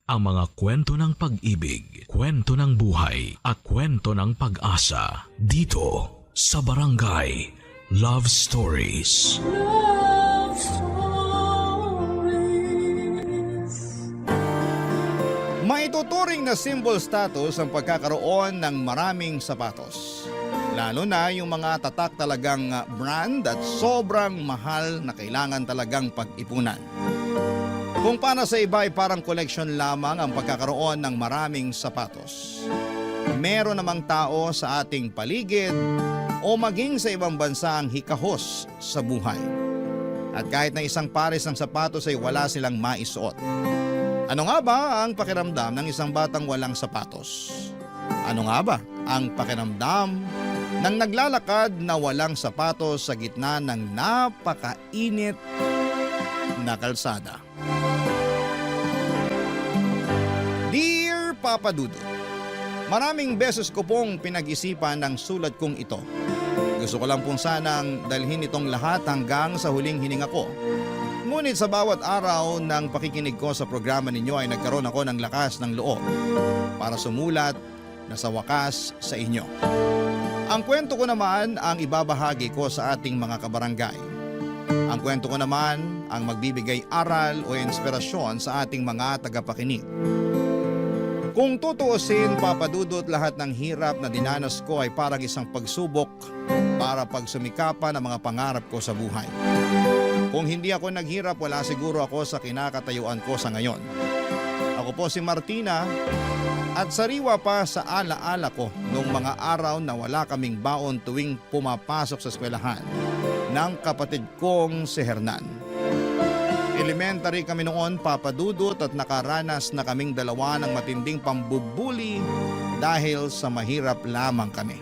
ang mga kwento ng pag-ibig, kwento ng buhay at kwento ng pag-asa dito sa Barangay Love Stories. Love Stories. Maituturing na symbol status ang pagkakaroon ng maraming sapatos. Lalo na yung mga tatak talagang brand at sobrang mahal na kailangan talagang pag-ipunan. Kung para sa iba ay parang koleksyon lamang ang pagkakaroon ng maraming sapatos. Meron namang tao sa ating paligid o maging sa ibang bansa ang hikahos sa buhay. At kahit na isang pares ng sapatos ay wala silang maisuot. Ano nga ba ang pakiramdam ng isang batang walang sapatos? Ano nga ba ang pakiramdam ng naglalakad na walang sapatos sa gitna ng napakainit na kalsada? Dear Papa Dudut, maraming beses ko pong pinag-isipan ng sulat kong ito. Gusto ko lang pong sanang dalhin itong lahat hanggang sa huling hininga ko. Ngunit sa bawat araw ng pakikinig ko sa programa ninyo ay nagkaroon ako ng lakas ng loob para sumulat na sa wakas sa inyo. Ang kwento ko naman ang ibabahagi ko sa ating mga kabarangay. Ang kwento ko naman ang magbibigay aral o inspirasyon sa ating mga tagapakinig. Kung tutuusin, Papadudot, lahat ng hirap na dinanas ko ay parang isang pagsubok para pagsumikapan ang mga pangarap ko sa buhay. Kung hindi ako naghirap, wala siguro ako sa kinakatayuan ko sa ngayon. Ako po si Martina at sariwa pa sa alaala ko noong mga araw na wala kaming baon tuwing pumapasok sa eskwelahan ng kapatid kong si Hernan. Elementary kami noon, Papadudot, at nakaranas na kaming dalawa ng matinding pambubuli dahil sa mahirap lamang kami.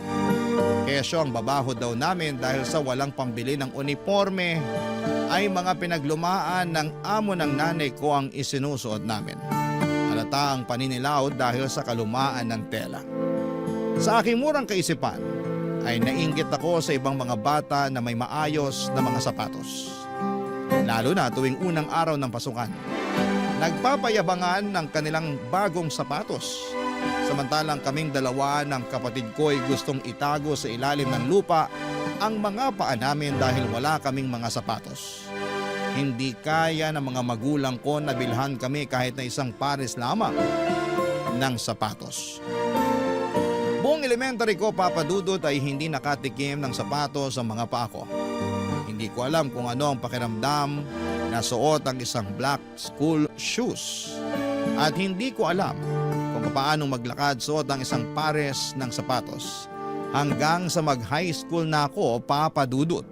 Kesyo ang babaho daw namin dahil sa walang pambili ng uniforme ay mga pinaglumaan ng amo ng nanay ko ang isinusuot namin. Halata ang paninilaw dahil sa kalumaan ng tela. Sa aking murang kaisipan ay nainggit ako sa ibang mga bata na may maayos na mga sapatos. Lalo na tuwing unang araw ng pasukan. Nagpapayabangan ng kanilang bagong sapatos. Samantalang kaming dalawa ng kapatid ko ay gustong itago sa ilalim ng lupa ang mga paa namin dahil wala kaming mga sapatos. Hindi kaya ng mga magulang ko na bilhan kami kahit na isang pares lamang ng sapatos. Buong elementary ko, Papadudot, ay hindi nakatikim ng sapatos ang mga paa ko. Hindi ko alam kung ano ang pakiramdam na suot ang isang black school shoes. At hindi ko alam kung paano maglakad suot ang isang pares ng sapatos. Hanggang sa mag-high school na ako, Papadudot.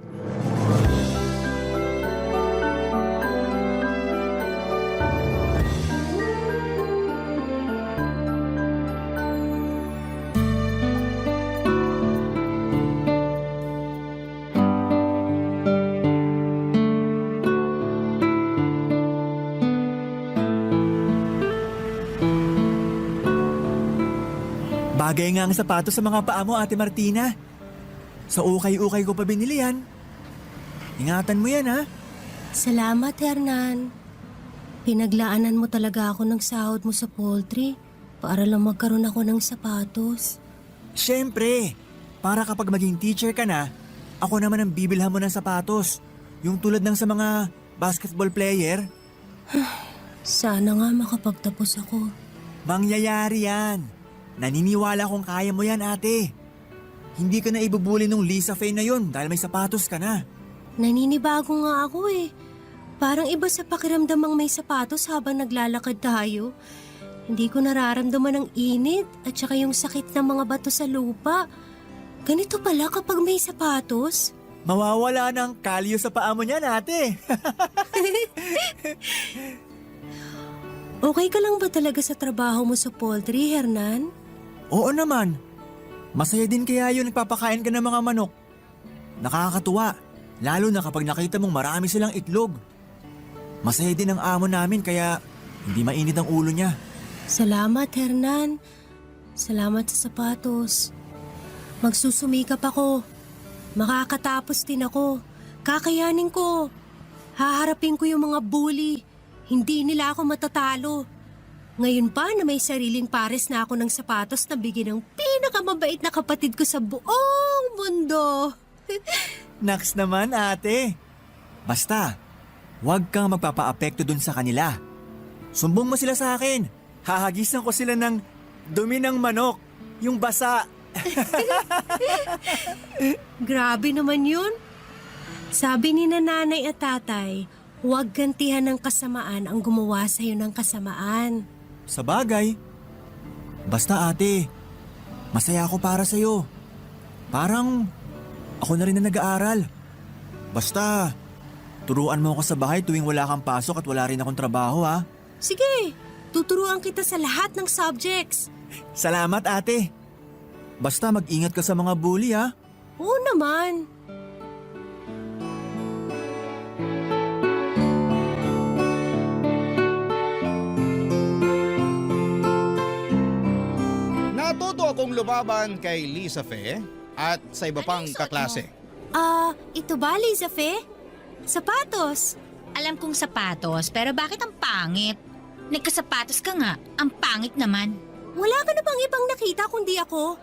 Bagay nga ang sapatos sa mga paa mo, Ate Martina. Sa ukay-ukay ko pa binili yan. Ingatan mo yan, ha? Salamat, Hernan. Pinaglaanan mo talaga ako ng sahod mo sa poultry para lang magkaroon ako ng sapatos. Siyempre, para kapag maging teacher ka na, ako naman ang bibilhan mo ng sapatos. Yung tulad ng sa mga basketball player. Sana nga makapagtapos ako. Mangyayari yan. Naniniwala kong kaya mo yan, ate. Hindi ka na ibubuli nung Lisa Faye na yun dahil may sapatos ka na. Naninibago nga ako eh. Parang iba sa pakiramdam ang may sapatos habang naglalakad tayo. Hindi ko nararamdaman ang init at saka yung sakit ng mga bato sa lupa. Ganito pala kapag may sapatos. Mawawala ng kalyo sa paa mo niyan, ate. Okay ka lang ba talaga sa trabaho mo sa poultry, Hernan? Oo naman. Masaya din kaya yun nagpapakain ka ng mga manok. Nakakatuwa, lalo na kapag nakita mong marami silang itlog. Masaya din ang amo namin kaya hindi mainit ang ulo niya. Salamat, Hernan. Salamat sa sapatos. Magsusumikap ako. Makakatapos din ako. Kakayanin ko. Haharapin ko yung mga bully. Hindi nila ako matatalo. Ngayon pa na may sariling pares na ako ng sapatos na bigyan ng pinakamabait na kapatid ko sa buong mundo. Naks naman ate. Basta, huwag kang magpapaapekto dun sa kanila. Sumbong mo sila sa akin. Hahagisan ko sila ng dumi ng manok, yung basa. Grabe naman yun. Sabi ni nanay at tatay, huwag gantihan ng kasamaan ang gumawa sa'yo ng kasamaan. Sa bagay. Basta ate, masaya ako para sa'yo. Parang ako na rin na nag-aaral. Basta, turuan mo ako sa bahay tuwing wala kang pasok at wala rin akong trabaho ha. Sige, tuturuan kita sa lahat ng subjects. Salamat ate. Basta mag-ingat ka sa mga bully ha. Oo naman. Natuto akong lumaban kay Lisa Fe at sa iba pang kaklase. Ito ba, Liza Fe? Sapatos. Alam kong sapatos, pero bakit ang pangit? Nagkasapatos ka nga, ang pangit naman. Wala ka na bang ibang nakita kundi ako?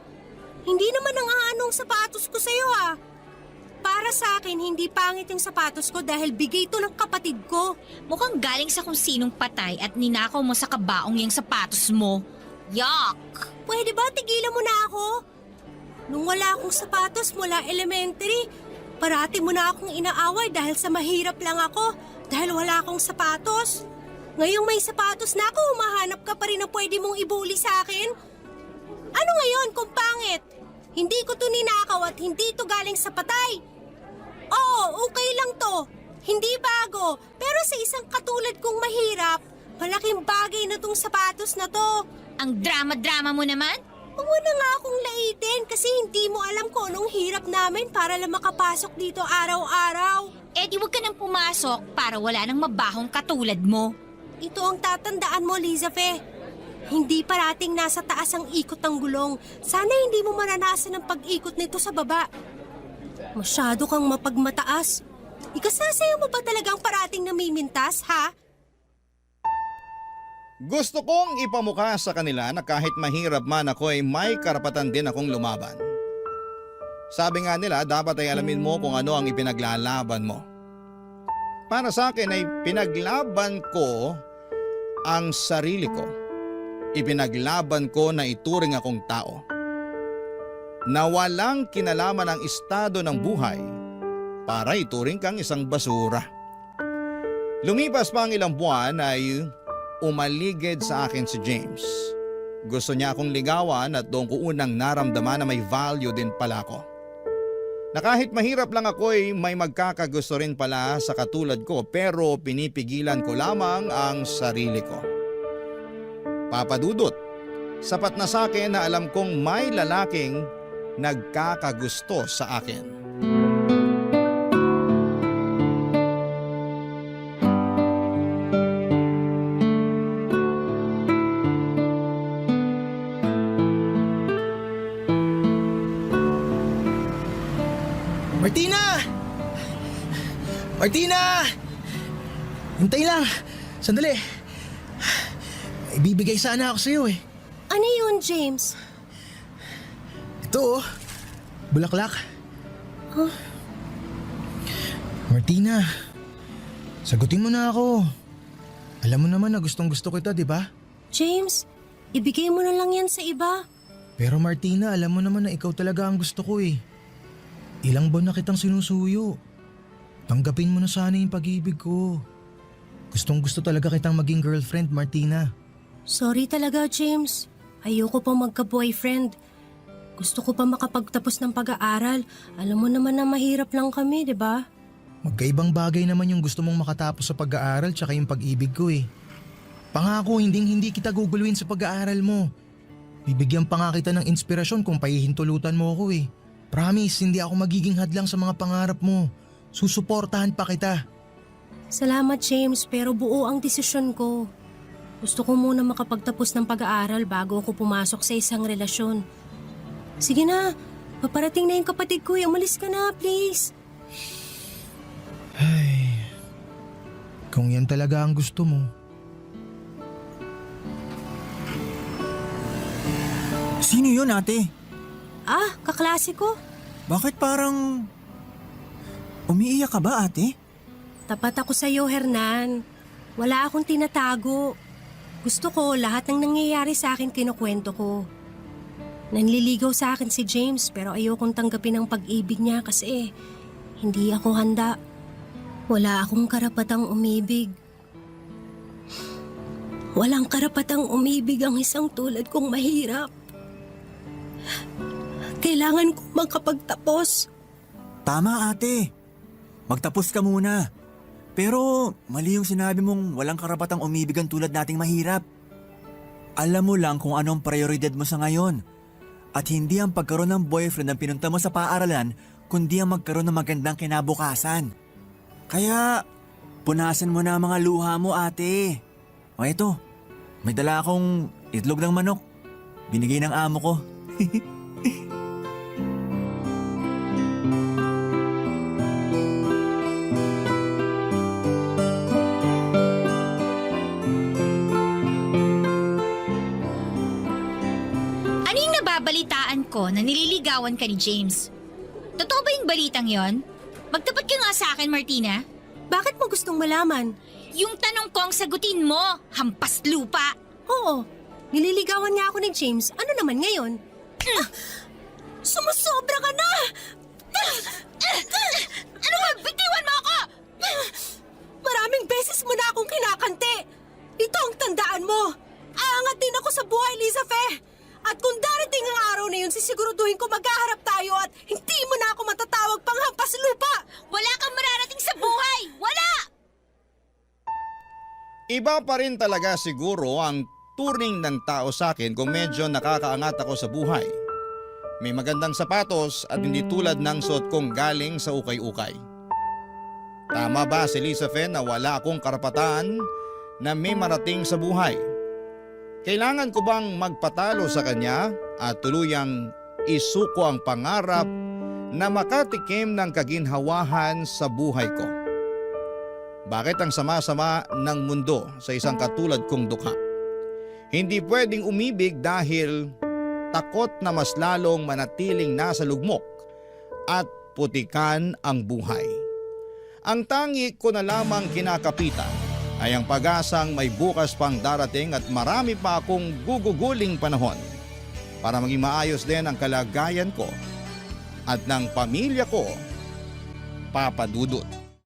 Hindi naman ang aanong sapatos ko sa'yo ah. Para sa akin, hindi pangit yung sapatos ko dahil bigay ito ng kapatid ko. Mukhang galing sa kung sinong patay at ninakaw mo sa kabaong yung sapatos mo. Yuck! Pwede ba tigilan mo na ako? Nung wala akong sapatos mula elementary, parati mo na akong inaaway dahil sa mahirap lang ako dahil wala akong sapatos. Ngayong may sapatos na ako, humahanap ka pa rin na pwede mong ibuli sa akin? Ano ngayon kung pangit? Hindi ko to ninakaw at hindi to galing sa patay. Oo, okay lang to. Hindi bago, pero sa isang katulad kong mahirap, malaking bagay na tong sapatos na to. Ang drama-drama mo naman? Huwag mo na nga akong laitin kasi hindi mo alam kung anong hirap namin para lang makapasok dito araw-araw. Eh di wag ka nang pumasok para wala nang mabahong katulad mo. Ito ang tatandaan mo, Liza Fe. Hindi parating nasa taas ang ikot ng gulong. Sana hindi mo maranasan ang pag-ikot nito sa baba. Masyado kang mapagmataas. Ikasasayaw mo ba talagang parating namimintas, ha? Gusto kong ipamukha sa kanila na kahit mahirap man ako ay may karapatan din akong lumaban. Sabi nga nila, dapat ay alamin mo kung ano ang ipinaglalaban mo. Para sa akin ay pinaglaban ko ang sarili ko. Ipinaglaban ko na ituring akong tao. Na walang kinalaman ang estado ng buhay para ituring kang isang basura. Lumipas pa ang ilang buwan ay umaligid sa akin si James. Gusto niya akong ligawan at doon ko unang naramdaman na may value din pala ako. Na kahit mahirap lang ako ay may magkakagusto rin pala sa katulad ko pero pinipigilan ko lamang ang sarili ko. Papa Dudut, sapat na sa akin na alam kong may lalaking nagkakagusto sa akin. Martina! Martina! Hintay lang. Sandali. Ibibigay sana ako sa'yo eh. Ano yun, James? Ito oh. Bulaklak. Martina, sagutin mo na ako. Alam mo naman na gustong gusto kita, di ba? James, ibigay mo na lang yan sa iba. Pero Martina, alam mo naman na ikaw talaga ang gusto ko eh. Ilang buwan na kitang sinusuyo. Tanggapin mo na sana yung pag-ibig ko. Gustong gusto talaga kitang maging girlfriend, Martina. Sorry talaga, James. Ayoko pa magka-boyfriend. Gusto ko pa makapagtapos ng pag-aaral. Alam mo naman na mahirap lang kami, di ba? Magkaibang bagay naman yung gusto mong makatapos sa pag-aaral tsaka yung pag-ibig ko eh. Pangako, hindi kita guguluhin sa pag-aaral mo. Bibigyan pa nga kita ng inspirasyon kung pahihintulutan mo ako eh. Promise, hindi ako magiging hadlang sa mga pangarap mo. Susuportahan pa kita. Salamat, James, pero buo ang desisyon ko. Gusto ko muna makapagtapos ng pag-aaral bago ako pumasok sa isang relasyon. Sige na, paparating na yung kapatid ko. Umalis ka na, please. Ay, kung yan talaga ang gusto mo. Sino yun, ate? Ah, kaklase ko. Bakit parang... Umiiyak ka ba, ate? Tapat ako sa'yo, Hernan. Wala akong tinatago. Gusto ko lahat ng nangyayari sa akin kinukwento ko. Nanliligaw sa akin si James pero ayokong tanggapin ang pag-ibig niya kasi hindi ako handa. Wala akong karapatang umibig. Walang karapatang umibig ang isang tulad kong mahirap. Kailangan ko makapagtapos. Tama, ate. Magtapos ka muna. Pero mali yung sinabi mong walang karapatang umibig ang tulad nating mahirap. Alam mo lang kung anong prioridad mo sa ngayon. At hindi ang pagkaroon ng boyfriend ang pinunta mo sa paaralan, kundi ang magkaroon ng magandang kinabukasan. Kaya, punasan mo na ang mga luha mo, ate. O eto, may dala akong itlog ng manok. Binigay ng amo ko. Ano yung nababalitaan ko na nililigawan ka ni James? Totoo ba yung balitang yon? Magtapat ka nga sa akin, Martina. Bakit mo gustong malaman? Yung tanong ko ang sagutin mo, hampas lupa. Oo, nililigawan nga ako ni James. Ano naman ngayon? Sumusobra ka na! Ano ba? Bitiwan mo ako! Maraming beses mo na akong kinakante. Ito ang tandaan mo. Aangat din ako sa buhay, Lisa Fe. At kung darating ang araw na yun, sisiguraduhin ko maghaharap tayo at hindi mo na ako matatawag pang hampas lupa. Wala kang mararating sa buhay! Wala! Iba pa rin talaga siguro ang turing ng tao sa akin kung medyo nakakaangat ako sa buhay. May magandang sapatos at hindi tulad ng suot kong galing sa ukay-ukay. Tama ba si Lisa Fe na wala akong karapatan na may marating sa buhay? Kailangan ko bang magpatalo sa kanya at tuluyang isuko ang pangarap na makatikim ng kaginhawahan sa buhay ko? Bakit ang sama-sama ng mundo sa isang katulad kong dukha? Hindi pwedeng umibig dahil takot na mas lalong manatiling nasa lugmok at putikan ang buhay. Ang tangi ko na lamang kinakapitan ay ang pag-asang may bukas pang darating at marami pa akong guguguling panahon para maging maayos din ang kalagayan ko at ng pamilya ko, Papa Dudut.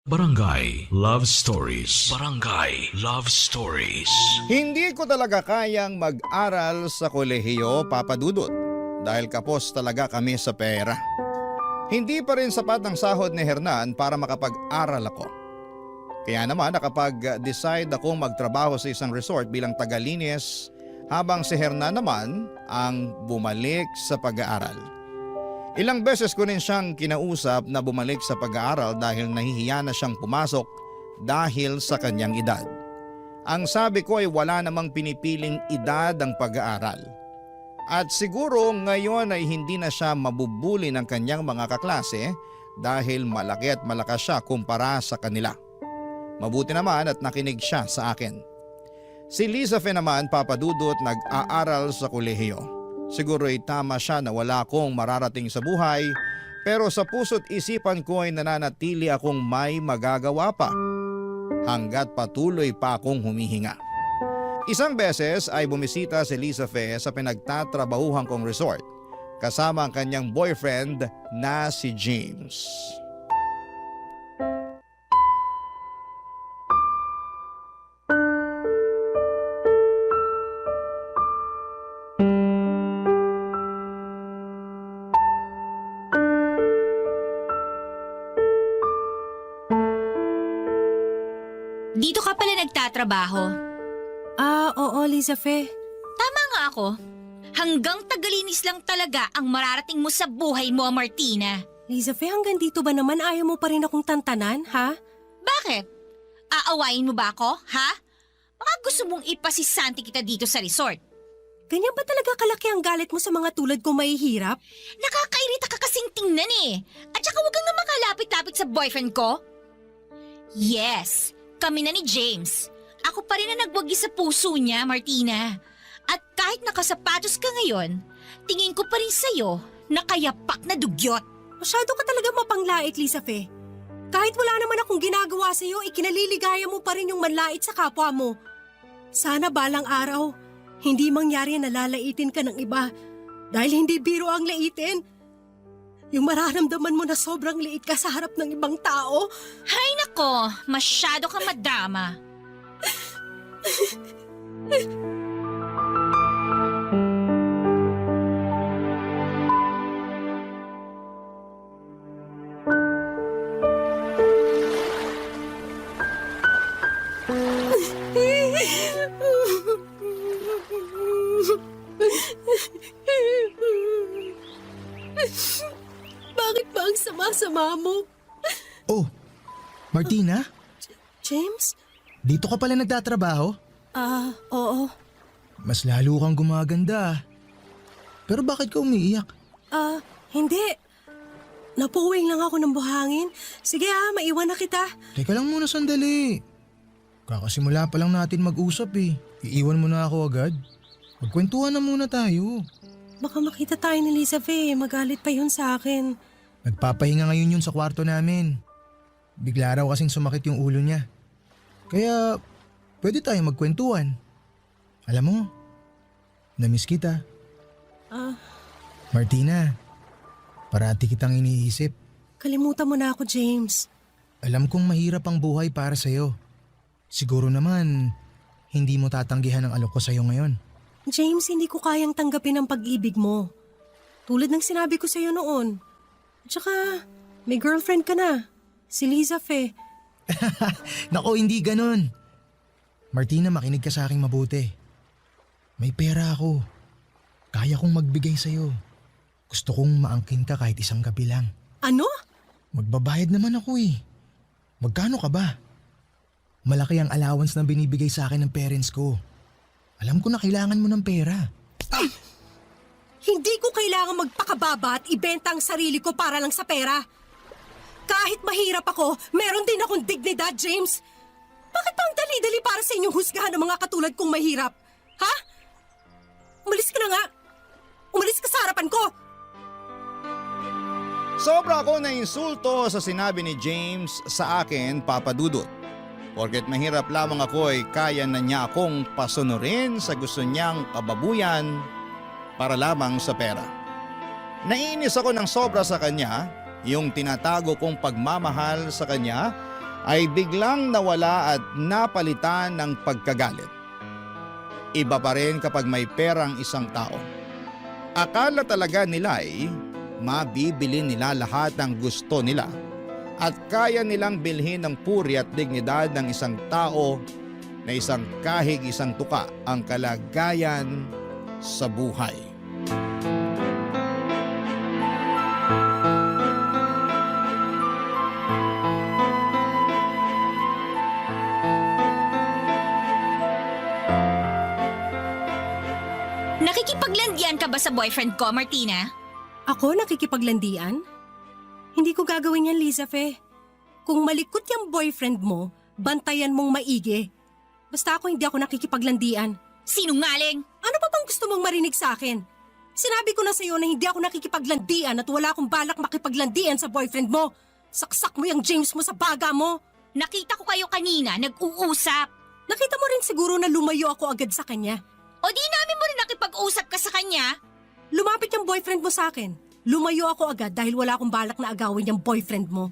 Barangay Love Stories. Barangay Love Stories. Hindi ko talaga kayang mag-aral sa kolehiyo, Papa Dudut, dahil kapos talaga kami sa pera. Hindi pa rin sapat ang sahod ni Hernan para makapag-aral ako. Kaya naman nakapag-decide akong magtrabaho sa isang resort bilang tagalinis habang si Hernan naman ang bumalik sa pag-aaral. Ilang beses ko rin siyang kinausap na bumalik sa pag-aaral dahil nahihiya na siyang pumasok dahil sa kanyang edad. Ang sabi ko ay wala namang pinipiling edad ang pag-aaral. At siguro ngayon ay hindi na siya mabubuli ng kanyang mga kaklase dahil malaki at malakas siya kumpara sa kanila. Mabuti naman at nakinig siya sa akin. Si Lisa Fe naman, Papa Dudut, nag-aaral sa kolehiyo. Siguro ay tama siya na wala akong mararating sa buhay, pero sa puso't isipan ko ay nananatili akong may magagawa pa hanggat patuloy pa akong humihinga. Isang beses ay bumisita si Lisa Fe sa pinagtatrabahuhan kong resort kasama ang kanyang boyfriend na si James. Dito ka pala nagtatrabaho. Oo, Lisa Fe. Tama nga ako. Hanggang tagalinis lang talaga ang mararating mo sa buhay mo, Martina. Lisa Fe, hanggang dito ba naman ayaw mo pa rin akong tantanan, ha? Bakit? Aawain mo ba ako, ha? Baka gusto mong ipasisanti kita dito sa resort. Ganyan ba talaga kalaki ang galit mo sa mga tulad kong mahihirap? Nakakairita ka kasing tingnan eh. At saka huwag kang nga makalapit-lapit sa boyfriend ko. Yes, kami na ni James. Ako pa rin na nagwagi sa puso niya, Martina. At kahit nakasapatos ka ngayon, tingin ko pa rin sa'yo na kayapak na dugyot. Masyado ka talaga mapanglait, Lisa Fe. Kahit wala naman akong ginagawa sa'yo, ikinaliligaya mo pa rin yung manlait sa kapwa mo. Sana balang araw, hindi mangyari na lalaitin ka ng iba dahil hindi biro ang laitin. Yung mararamdaman mo na sobrang liit ka sa harap ng ibang tao. Hay nako, masyado kang madama. Bakit ba ang sama-sama mo? Oh, Martina? James? Dito ka pala nagtatrabaho? Oo. Mas lalo kang gumaganda. Pero bakit ka umiiyak? Hindi. Napuwing lang ako ng buhangin. Sige maiwan na kita. Teka lang muna sandali. Kakasimula pa lang natin mag-usap eh. Iiwan mo na ako agad. Magkwentuhan na muna tayo. Baka makita tayo ni Lisa Fe, magalit pa yun sa akin. Nagpapahinga ngayon yun sa kwarto namin. Bigla raw kasing sumakit yung ulo niya. Kaya pwede tayong magkwentuhan. Alam mo, namiss kita. Martina, parati kitang iniisip. Kalimutan mo na ako, James. Alam kong mahirap ang buhay para sa'yo. Siguro naman, hindi mo tatanggihan ang alok ko sa'yo ngayon. James, hindi ko kayang tanggapin ang pag-ibig mo. Tulad ng sinabi ko sa'yo noon. Tsaka, may girlfriend ka na. Si Lisa Fe. Nako, hindi ganun. Martina, makinig ka sa aking mabuti. May pera ako. Kaya kong magbigay sa'yo. Gusto kong maangkin ka kahit isang gabi lang. Ano? Magbabayad naman ako eh. Magkano ka ba? Malaki ang allowance na binibigay sa akin ng parents ko. Alam ko na kailangan mo ng pera. Hindi ko kailangan magpakababa at ibenta ang sarili ko para lang sa pera. Kahit mahirap ako, meron din akong dignidad, James. Bakit pa ang dali-dali para sa inyong husgahan ng mga katulad kong mahirap? Ha? Umalis ka na nga. Umalis ka sa harapan ko. Sobra ako na insulto sa sinabi ni James sa akin, Papa Dudut. Porket mahirap lamang ako ay kaya na niya akong pasunurin sa gusto niyang kababuyan para lamang sa pera. Naiinis ako ng sobra sa kanya, yung tinatago kong pagmamahal sa kanya ay biglang nawala at napalitan ng pagkagalit. Iba pa rin kapag may perang isang tao. Akala talaga nila ay mabibili nila lahat ng gusto nila at kaya nilang bilhin ng puri at dignidad ng isang tao na isang kahig isang tuka ang kalagayan sa buhay. Nakikipaglandian ka ba sa boyfriend ko, Martina? Ako nakikipaglandian? Hindi ko gagawin yan, Lisa Fe. Kung malikot yung boyfriend mo, bantayan mong maigi. Basta ako hindi ako nakikipaglandian. Sinungaling! Ano pa bang gusto mong marinig sa akin? Sinabi ko na sa'yo na hindi ako nakikipaglandian at wala akong balak makipaglandian sa boyfriend mo. Saksak mo yung James mo sa baga mo. Nakita ko kayo kanina, nag-uusap. Nakita mo rin siguro na lumayo ako agad sa kanya. O di namin mo rin nakipag-usap ka sa kanya? Lumapit yung boyfriend mo sa akin. Lumayo ako agad dahil wala akong balak na agawin yung boyfriend mo.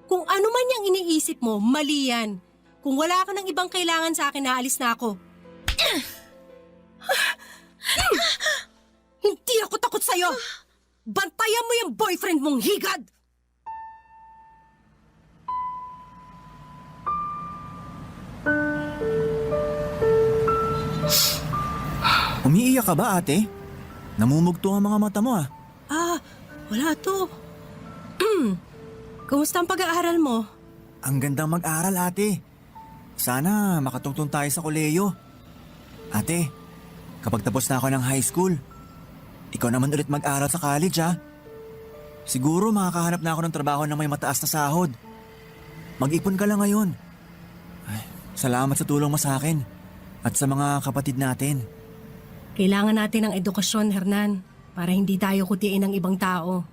Kung ano man yung iniisip mo, mali yan. Kung wala ka ng ibang kailangan sa akin, naalis na ako. Hindi ako takot sa'yo. Bantayan mo yung boyfriend mong higad. Umiiyak ka ba, ate? Namumugto ang mga mata mo ah. Wala to. Kumusta ang pag-aaral mo? Ang gandang mag-aral, ate. Sana makatungtong tayo sa koleyo. Ate, kapag tapos na ako ng high school, ikaw naman ulit mag-aral sa college ah. Siguro makakahanap na ako ng trabaho na may mataas na sahod. Mag-ipon ka lang ngayon. Ay, salamat sa tulong mo sa akin at sa mga kapatid natin. Kailangan natin ng edukasyon, Hernan. para hindi tayo kutiin ng ibang tao.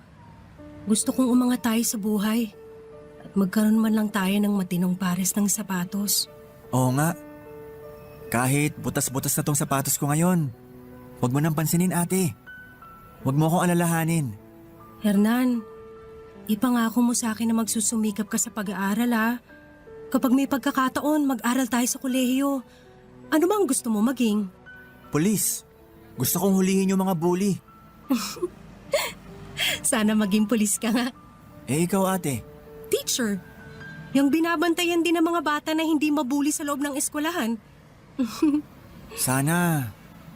Gusto kong umangat tayo sa buhay at magkaroon man lang tayo ng matinong pares ng sapatos. Oo nga. Kahit butas-butas na tong sapatos ko ngayon, huwag mo nang pansinin ate. Huwag mo akong alalahanin. Hernan, ipangako mo sa akin na magsusumikap ka sa pag-aaral ha. Kapag may pagkakataon, mag-aral tayo sa kolehiyo. Ano bang gusto mo maging? Pulis, gusto kong hulihin yung mga bully. Sana maging pulis ka nga. Eh ikaw ate, Teacher, yung binabantayan din ng mga bata na hindi mabuli sa loob ng eskwelahan. sana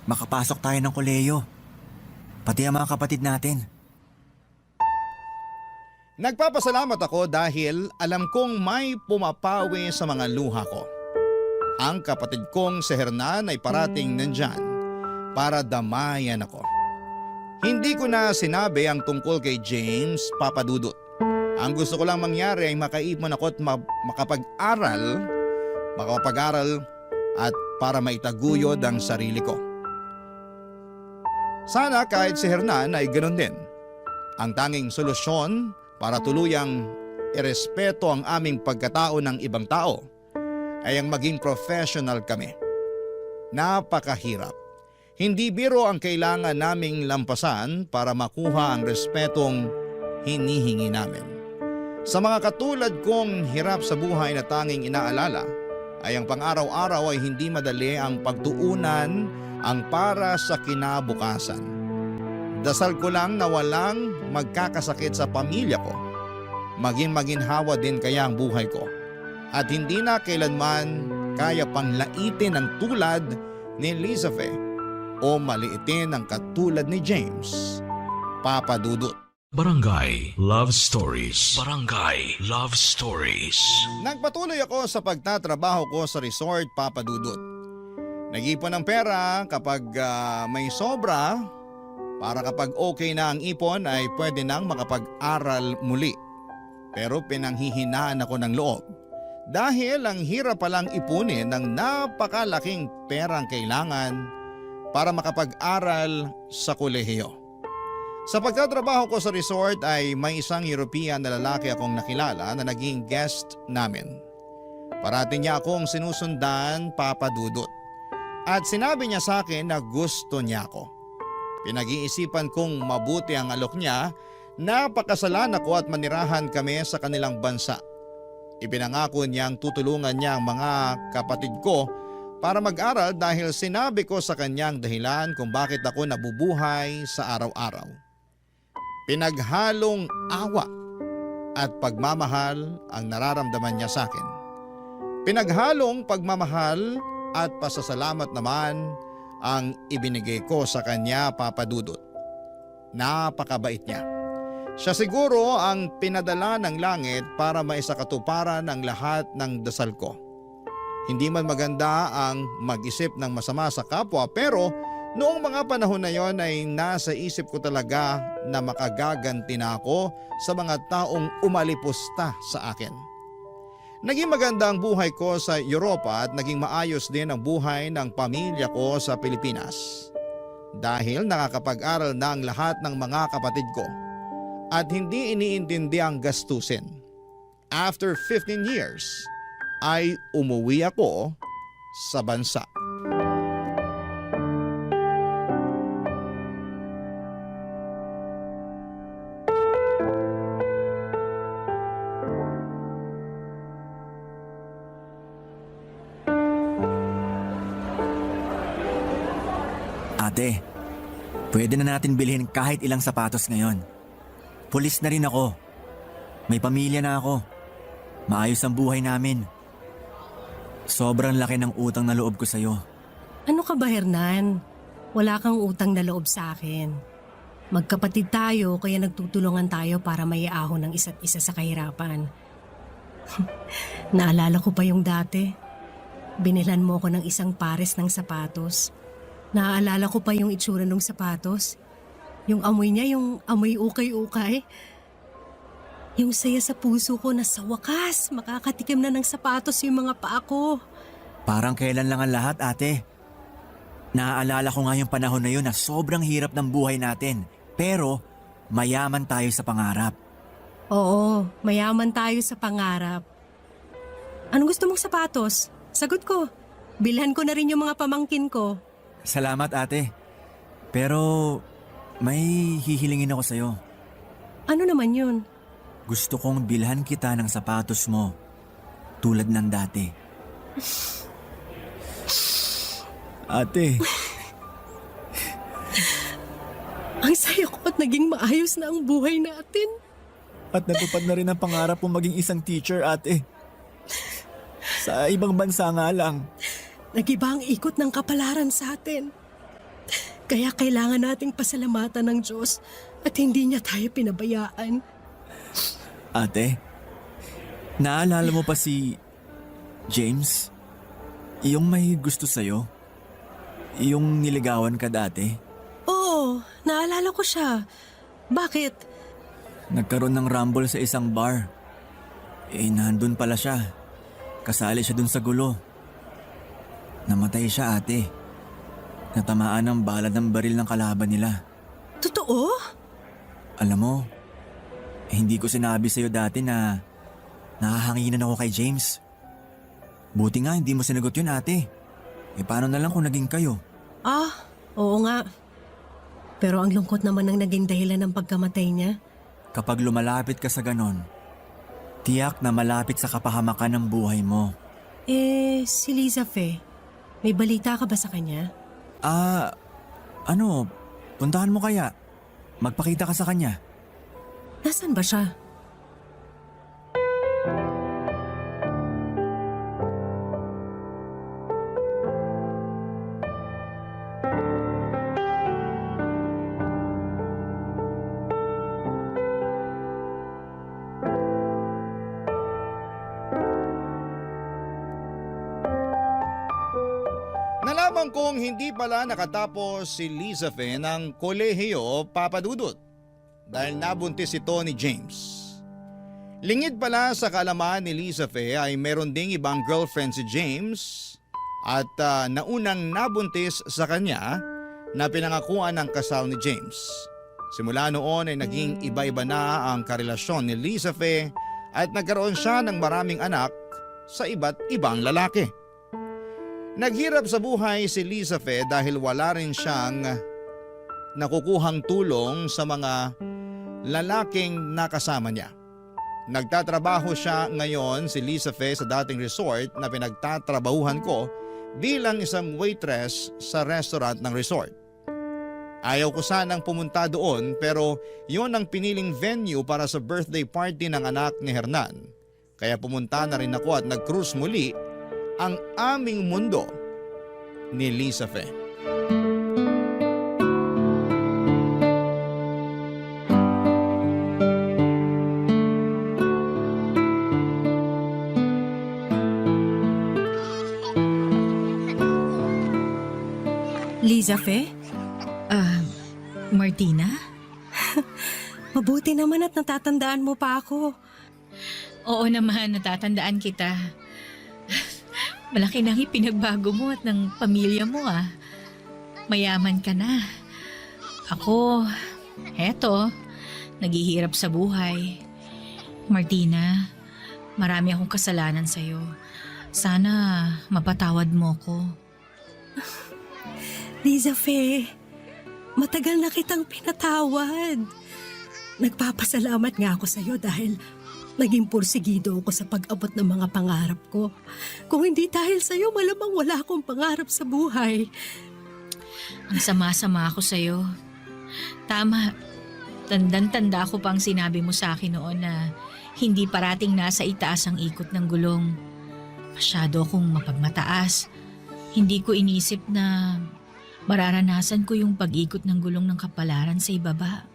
makapasok tayo ng kolehiyo. Pati ang mga kapatid natin. Nagpapasalamat ako dahil alam kong may pumapawi sa mga luha ko. Ang kapatid kong si Hernan ay parating nandyan para damayan ako. Hindi ko na sinabi ang tungkol kay James, Papa Dudut. Ang gusto ko lang mangyari ay makaipon ako at makapag-aral at para maitaguyod ang sarili ko. Sana kahit si Hernan ay ganoon din. Ang tanging solusyon para tuluyang irespeto ang aming pagkatao ng ibang tao ay ang maging professional kami. Napakahirap. Hindi biro ang kailangan naming lampasan para makuha ang respetong hinihingi namin. Sa mga katulad kong hirap sa buhay na tanging inaalala, ay ang pang-araw-araw ay hindi madali ang pagtuunan ang para sa kinabukasan. Dasal ko lang na walang magkakasakit sa pamilya ko. Maging maginhawa din kaya ang buhay ko. At hindi na kailanman kaya pang laitin ang tulad ni Elizabeth o maliitin ang katulad ni James, Papa Dudut. Barangay Love Stories. Barangay Love Stories. Nagpatuloy ako sa pagtatrabaho ko sa resort, Papa Dudut. Nag-ipon ng pera kapag may sobra para kapag okay na ang ipon ay pwede nang makapag-aral muli. Pero pinanghihinaan ako ng loob dahil ang hirap palang ipunin ng napakalaking perang kailangan para makapag-aral sa kolehiyo. Sa pagtatrabaho ko sa resort ay may isang European na lalaki akong nakilala na naging guest namin. Parati niya akong sinusundan, Papa Dudut. At sinabi niya sa akin na gusto niya ako. Pinag-iisipan kong mabuti ang alok niya na pakasalan ako at manirahan kami sa kanilang bansa. Ipinangako niyang tutulungan niya ang mga kapatid ko para mag-aral dahil sinabi ko sa kanyang dahilan kung bakit ako nabubuhay sa araw-araw. Pinaghalong awa at pagmamahal ang nararamdaman niya sa akin. Pinaghalong pagmamahal at pasasalamat naman ang ibinigay ko sa kanya, Papa Dudut. Napakabait niya. Siya siguro ang pinadala ng langit para maisakatuparan ang lahat ng dasal ko. Hindi man maganda ang mag-isip ng masama sa kapwa pero noong mga panahon na yon ay nasa isip ko talaga na makagaganti na ako sa mga taong umalipusta sa akin. Naging maganda ang buhay ko sa Europa at naging maayos din ang buhay ng pamilya ko sa Pilipinas. Dahil nakakapag-aral na ang lahat ng mga kapatid ko at hindi iniintindi ang gastusin. After 15 years ay umuwi ako sa bansa. Ate, pwede na natin bilhin kahit ilang sapatos ngayon. Pulis na rin ako. May pamilya na ako. Maayos ang buhay namin. Sobrang laki ng utang na loob ko sa'yo. Ano ka ba, Hernan? Wala kang utang na loob sa akin. Magkapatid tayo kaya nagtutulungan tayo para maiahon ng isa't isa sa kahirapan. Naalala ko pa yung dati. Binilan mo ko ng isang pares ng sapatos. Naaalala ko pa yung itsura ng sapatos. Yung amoy niya, yung amoy ukay-ukay. Yung saya sa puso ko na sa wakas, makakatikim na ng sapatos yung mga paa ko. Parang kailan lang ang lahat, ate. Naaalala ko nga yung panahon na yun na sobrang hirap ng buhay natin. Pero mayaman tayo sa pangarap. Oo, mayaman tayo sa pangarap. Anong gusto mong sapatos? Sagot ko. Bilhan ko na rin yung mga pamangkin ko. Salamat ate. Pero may hihilingin ako sa'yo. Ano naman yun? Gusto kong bilhan kita ng sapatos mo tulad ng dati. Ate, Ang saya ko at naging maayos na ang buhay natin. at natupad na rin ang pangarap mo maging isang teacher, ate. Sa ibang bansa nga lang. Nag-iba ang ikot ng kapalaran sa atin. Kaya kailangan nating pasalamatan ng Diyos at hindi niya tayo pinabayaan. Ate, naalala mo pa si James? Yung may gusto sa'yo? Yung niligawan ka dati? Oo, naalala ko siya. Bakit? Nagkaroon ng rumble sa isang bar. Nandun pala siya. Kasali siya dun sa gulo. Namatay siya, ate. Natamaan ng bala ng baril ng kalaban nila. Totoo? Alam mo, hindi ko sinabi sa'yo dati na nahahanginan ako kay James. Buti nga hindi mo sinagot yun, ate. Paano na lang kung naging kayo? Oo nga. Pero ang lungkot naman ang naging dahilan ng pagkamatay niya. Kapag lumalapit ka sa ganon, tiyak na malapit sa kapahamakan ng buhay mo. Si Liza Fe, may balita ka ba sa kanya? Puntahan mo kaya? Magpakita ka sa kanya. Nasaan ba siya? Nalaman kong hindi pala nakatapos si Liza Fe ng kolehiyo, Papa Dudut, dahil nabuntis ito ni James. Lingid pala sa kaalaman ni Liza Fe ay meron ding ibang girlfriend si James at naunang nabuntis sa kanya na pinangakuan ng kasal ni James. Simula noon ay naging iba-iba na ang karelasyon ni Liza Fe at nagkaroon siya ng maraming anak sa iba't ibang lalaki. Naghirap sa buhay si Liza Fe dahil wala rin siyang nakukuhang tulong sa mga lalaking nakasama niya. Nagtatrabaho siya ngayon si Liza Fe sa dating resort na pinagtatrabahuhan ko bilang isang waitress sa restaurant ng resort. Ayaw ko sanang pumunta doon pero yon ang piniling venue para sa birthday party ng anak ni Hernan. Kaya pumunta na rin ako at nag-cruise muli ang aming mundo ni Liza Fe. Liza Fe? Martina? Mabuti naman at natatandaan mo pa ako. Oo naman, natatandaan kita. Malaki nang ipinagbago mo at ng pamilya mo ah. Mayaman ka na. Ako, eto, naghihirap sa buhay. Martina, marami akong kasalanan sa'yo. Sana mapatawad mo ko. Liza Fe, matagal na kitang pinatawad. Nagpapasalamat nga ako sa'yo dahil naging pursigido ako sa pag-abot ng mga pangarap ko. Kung hindi dahil sa'yo, malamang wala akong pangarap sa buhay. Ang sama-sama ako sa'yo. Tama, tandang-tanda ko pang sinabi mo sa akin noon na hindi parating nasa itaas ang ikot ng gulong. Masyado akong mapagmataas. Hindi ko inisip na mararanasan ko yung pag-ikot ng gulong ng kapalaran sa ibaba.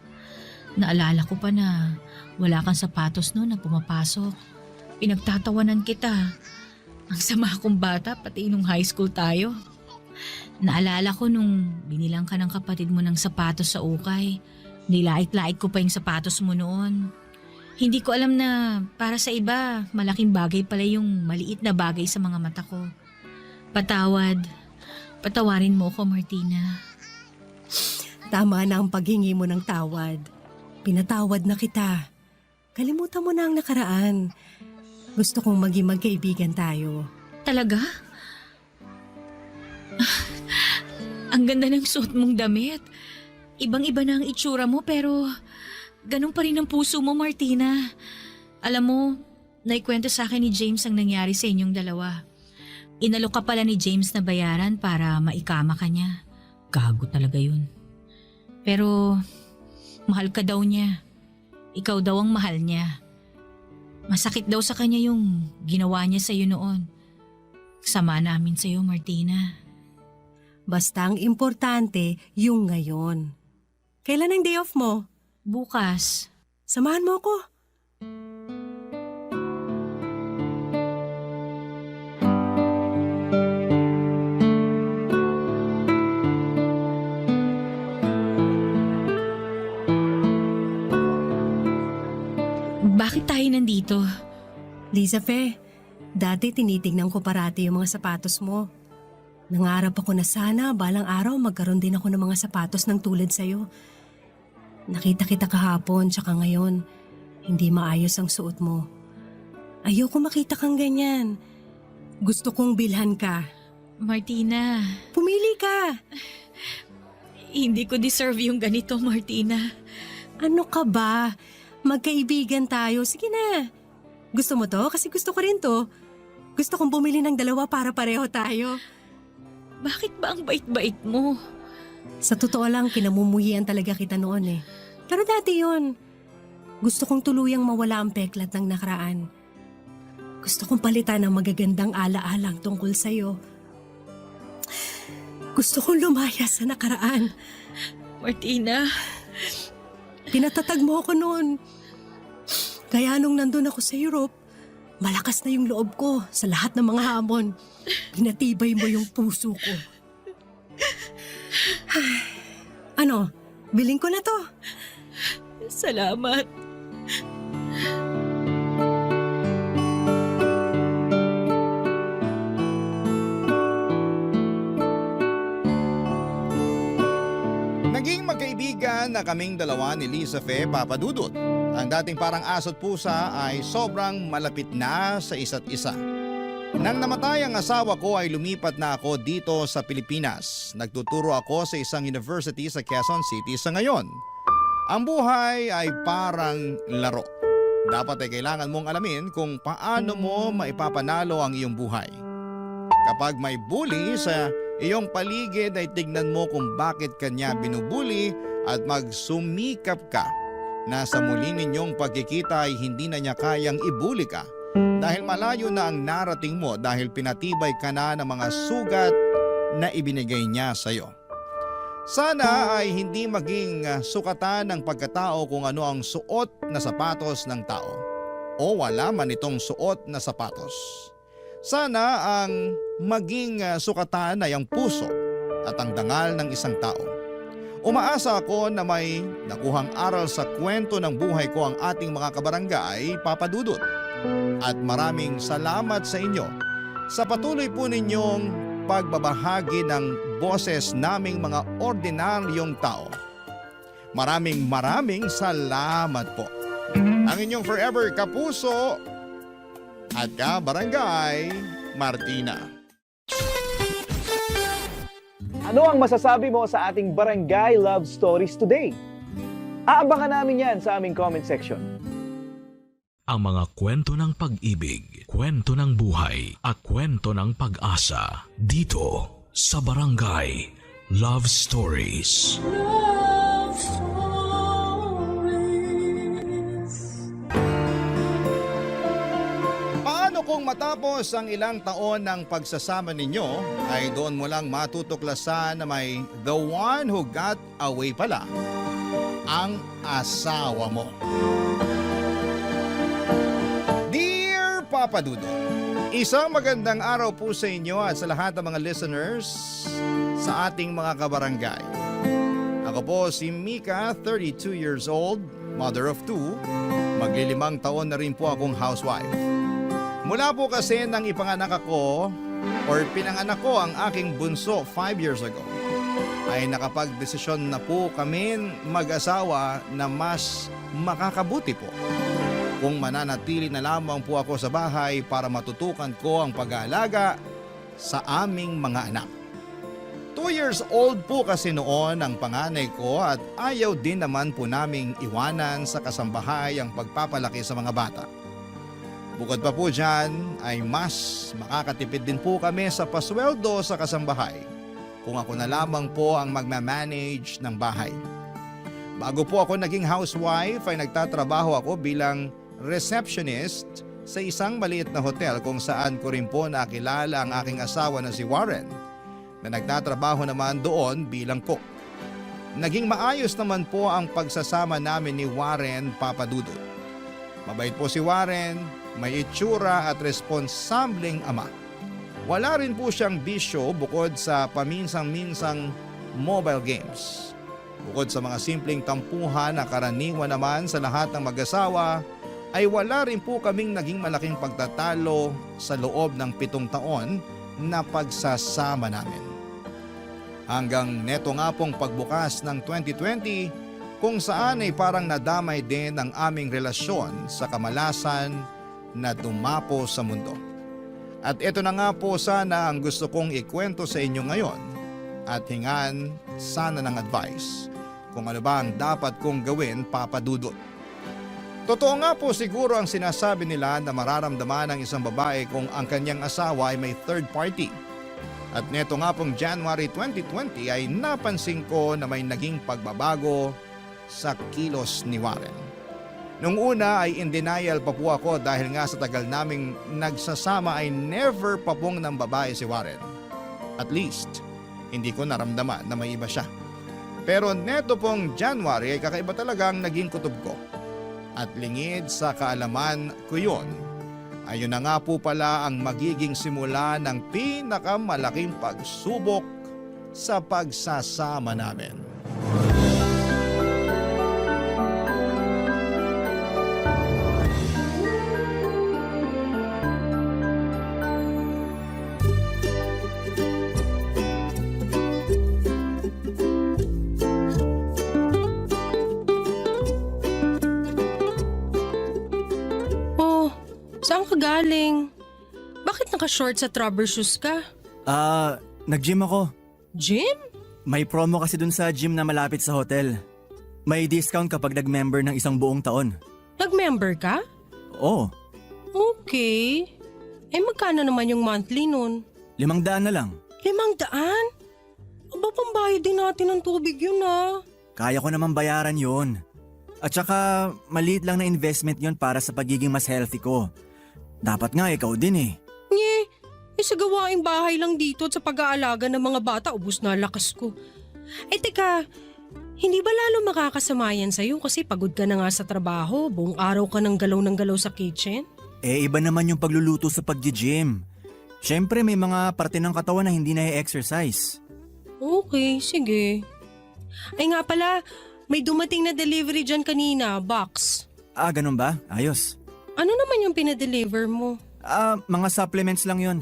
Naalala ko pa na wala kang sapatos noon na pumapasok. Pinagtatawanan kita. Ang sama kong bata pati nung high school tayo. Naalala ko nung binilang ka ng kapatid mo ng sapatos sa ukay. Nilait-lait ko pa yung sapatos mo noon. Hindi ko alam na para sa iba, malaking bagay pala yung maliit na bagay sa mga mata ko. Patawad. Patawarin mo ko, Martina. Tama na ang paghingi mo ng tawad. Pinatawad na kita. Kalimutan mo na ang nakaraan. Gusto kong maging magkaibigan tayo. Talaga? Ang ganda ng suot mong damit. Ibang-iba na ang itsura mo pero ganun pa rin ang puso mo, Martina. Alam mo, naikwento sa akin ni James ang nangyari sa inyong dalawa. Inalok ka pala ni James na bayaran para maikama ka niya. Gago talaga yun. Pero mahal ka daw niya. Ikaw daw ang mahal niya. Masakit daw sa kanya yung ginawa niya sa'yo noon. Sama namin sa'yo, Martina. Basta ang importante, yung ngayon. Kailan ang day off mo? Bukas. Samahan mo ako. Bakit tayo nandito? Lisa Fe, dati tinitignan ko parati yung mga sapatos mo. Nangarap ako na sana balang araw magkaroon din ako ng mga sapatos ng tulad sa'yo. Nakita kita kahapon tsaka ngayon, hindi maayos ang suot mo. Ayoko makita kang ganyan. Gusto kong bilhan ka. Martina, Pumili ka! hindi ko deserve yung ganito, Martina. Ano ka ba? Magkaibigan tayo. Sige na. Gusto mo to? Kasi gusto ko rin to. Gusto kong bumili ng dalawa para pareho tayo. Bakit ba ang bait-bait mo? Sa totoo lang, kinamumuhian talaga kita noon eh. Pero dati yun. Gusto kong tuluyang mawala ang peklat ng nakaraan. Gusto kong palitan ng magagandang ala-alang tungkol sa'yo. Gusto kong lumaya sa nakaraan. Martina, Pinatatag mo ako noon. Kaya nung nandun ako sa Europe, malakas na yung loob ko sa lahat ng mga hamon. Pinatibay mo yung puso ko. Ano? Biling ko na to. salamat. Naging magkaibigan na kaming dalawa ni Lisa Fe Papadudut. Ang dating parang aso't pusa ay sobrang malapit na sa isa't isa. Nang namatay ang asawa ko ay lumipat na ako dito sa Pilipinas. Nagtuturo ako sa isang university sa Quezon City sa ngayon. Ang buhay ay parang laro. Dapat ay kailangan mong alamin kung paano mo maipapanalo ang iyong buhay. Kapag may bully sa iyong paligid ay tignan mo kung bakit kanya binubuli at magsumikap ka na sa muli ninyong pagkikita ay hindi na niya kayang ibuli ka dahil malayo na ang narating mo dahil pinatibay ka na ng mga sugat na ibinigay niya sa iyo. Sana ay hindi maging sukatan ng pagkatao kung ano ang suot na sapatos ng tao o wala man itong suot na sapatos. Sana ang maging sukatan ay ang puso at ang dangal ng isang tao. Umaasa ako na may nakuhang aral sa kwento ng buhay ko ang ating mga kabarangay Papadudut. At maraming salamat sa inyo sa patuloy po ninyong pagbabahagi ng boses naming mga ordinaryong tao. Maraming salamat po. Ang inyong forever kapuso at kabarangay Martina. Ano ang masasabi mo sa ating Barangay Love Stories today? Aabangan namin yan sa aming comment section. Ang mga kwento ng pag-ibig, kwento ng buhay, at kwento ng pag-asa dito sa Barangay Love Stories. Love Stories. Paano kung matapos ang ilang taon ng pagsasama ninyo ay doon mo lang matutuklasan na may the one who got away pala, ang asawa mo? Dear Papa Dudo, isang magandang araw po sa inyo at sa lahat ng mga listeners sa ating mga kabarangay. Ako po si Mika, 32 years old, mother of 2. Maglilimang taon na rin po akong housewife. Mula po kasi nang ipanganak ako or pinanganak ko ang aking bunso 5 years ago. ay nakapagdesisyon na po kami mag-asawa na mas makakabuti po kung mananatili na lamang po ako sa bahay para matutukan ko ang pag-aalaga sa aming mga anak. 2 years old po kasi noon ang panganay ko at ayaw din naman po naming iwanan sa kasambahay ang pagpapalaki sa mga bata. Bukod pa po dyan ay mas makakatipid din po kami sa pasweldo sa kasambahay kung ako na lamang po ang magmamanage ng bahay. Bago po ako naging housewife ay nagtatrabaho ako bilang receptionist sa isang maliit na hotel kung saan ko rin po nakilala ang aking asawa na si Warren na nagtatrabaho naman doon bilang cook. Naging maayos naman po ang pagsasama namin ni Warren Papadudot. Mabait po si Warren, may itsura at responsableng ama. Wala rin po siyang bisyo bukod sa paminsang-minsang mobile games. Bukod sa mga simpleng tampuhan na karaniwan naman sa lahat ng mag-asawa, ay wala rin po kaming naging malaking pagtatalo sa loob ng 7 taon na pagsasama namin. Hanggang neto nga pong pagbukas ng 2020 kung saan ay parang nadamay din ang aming relasyon sa kamalasan na dumapo sa mundo. At ito na nga po sana ang gusto kong ikwento sa inyo ngayon at hingan sana ng advice kung ano ba ang dapat kong gawin, Papa Dudut. Totoo nga po siguro ang sinasabi nila na mararamdaman ng isang babae kung ang kanyang asawa ay may third party. At neto nga pong January 2020 ay napansin ko na may naging pagbabago sa kilos ni Warren. Nung una ay in denial pa po ako dahil nga sa tagal naming nagsasama ay never pa pong ng babae si Warren. At least, hindi ko naramdaman na may iba siya. Pero neto pong January ay kakaiba talagang naging kutob ko. At lingid sa kaalaman ko yun, ayun na nga po pala ang magiging simula ng pinakamalaking pagsubok sa pagsasama namin. Saan ka galing? Bakit naka-short sa rubber shoes ka? Nag-gym ako. Gym? May promo kasi dun sa gym na malapit sa hotel. May discount kapag nag-member ng 1 buong taon. Nag-member ka? Oo, Okay. Magkano naman yung monthly nun? 500 na lang. 500? Aba, pambayad din natin ng tubig yun ah. Kaya ko naman bayaran yun. At saka maliit lang na investment yun para sa pagiging mas healthy ko. Dapat nga ikaw din eh. Nye, sa gawaing bahay lang dito at sa pag-aalaga ng mga bata, ubus na lakas ko. Teka, hindi ba lalo makakasama yan sa'yo kasi pagod ka na nga sa trabaho, buong araw ka ng galaw sa kitchen? Iba naman yung pagluluto sa pag-gym. Siyempre may mga parte ng katawan na hindi na-exercise. Okay, sige. Nga pala, may dumating na delivery dyan kanina, box. Ganun ba? Ayos. Ano naman yung pinadeliver mo? Mga supplements lang yon.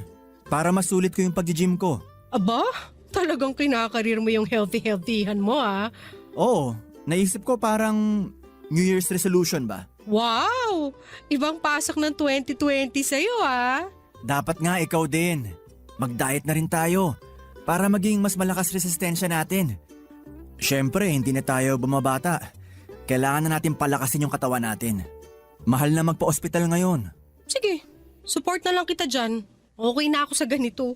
Para masulit ko yung pag-gym ko. Aba, talagang kinakarir mo yung healthy-healthyhan mo ah. Oo, naisip ko parang New Year's resolution ba? Wow! Ibang pasok ng 2020 sa'yo ah. Dapat nga ikaw din. Mag-diet na rin tayo para maging mas malakas resistensya natin. Siyempre, hindi na tayo bumabata. Kailangan na natin palakasin yung katawan natin. Mahal na magpa-ospital ngayon. Sige, support na lang kita dyan. Okay na ako sa ganito.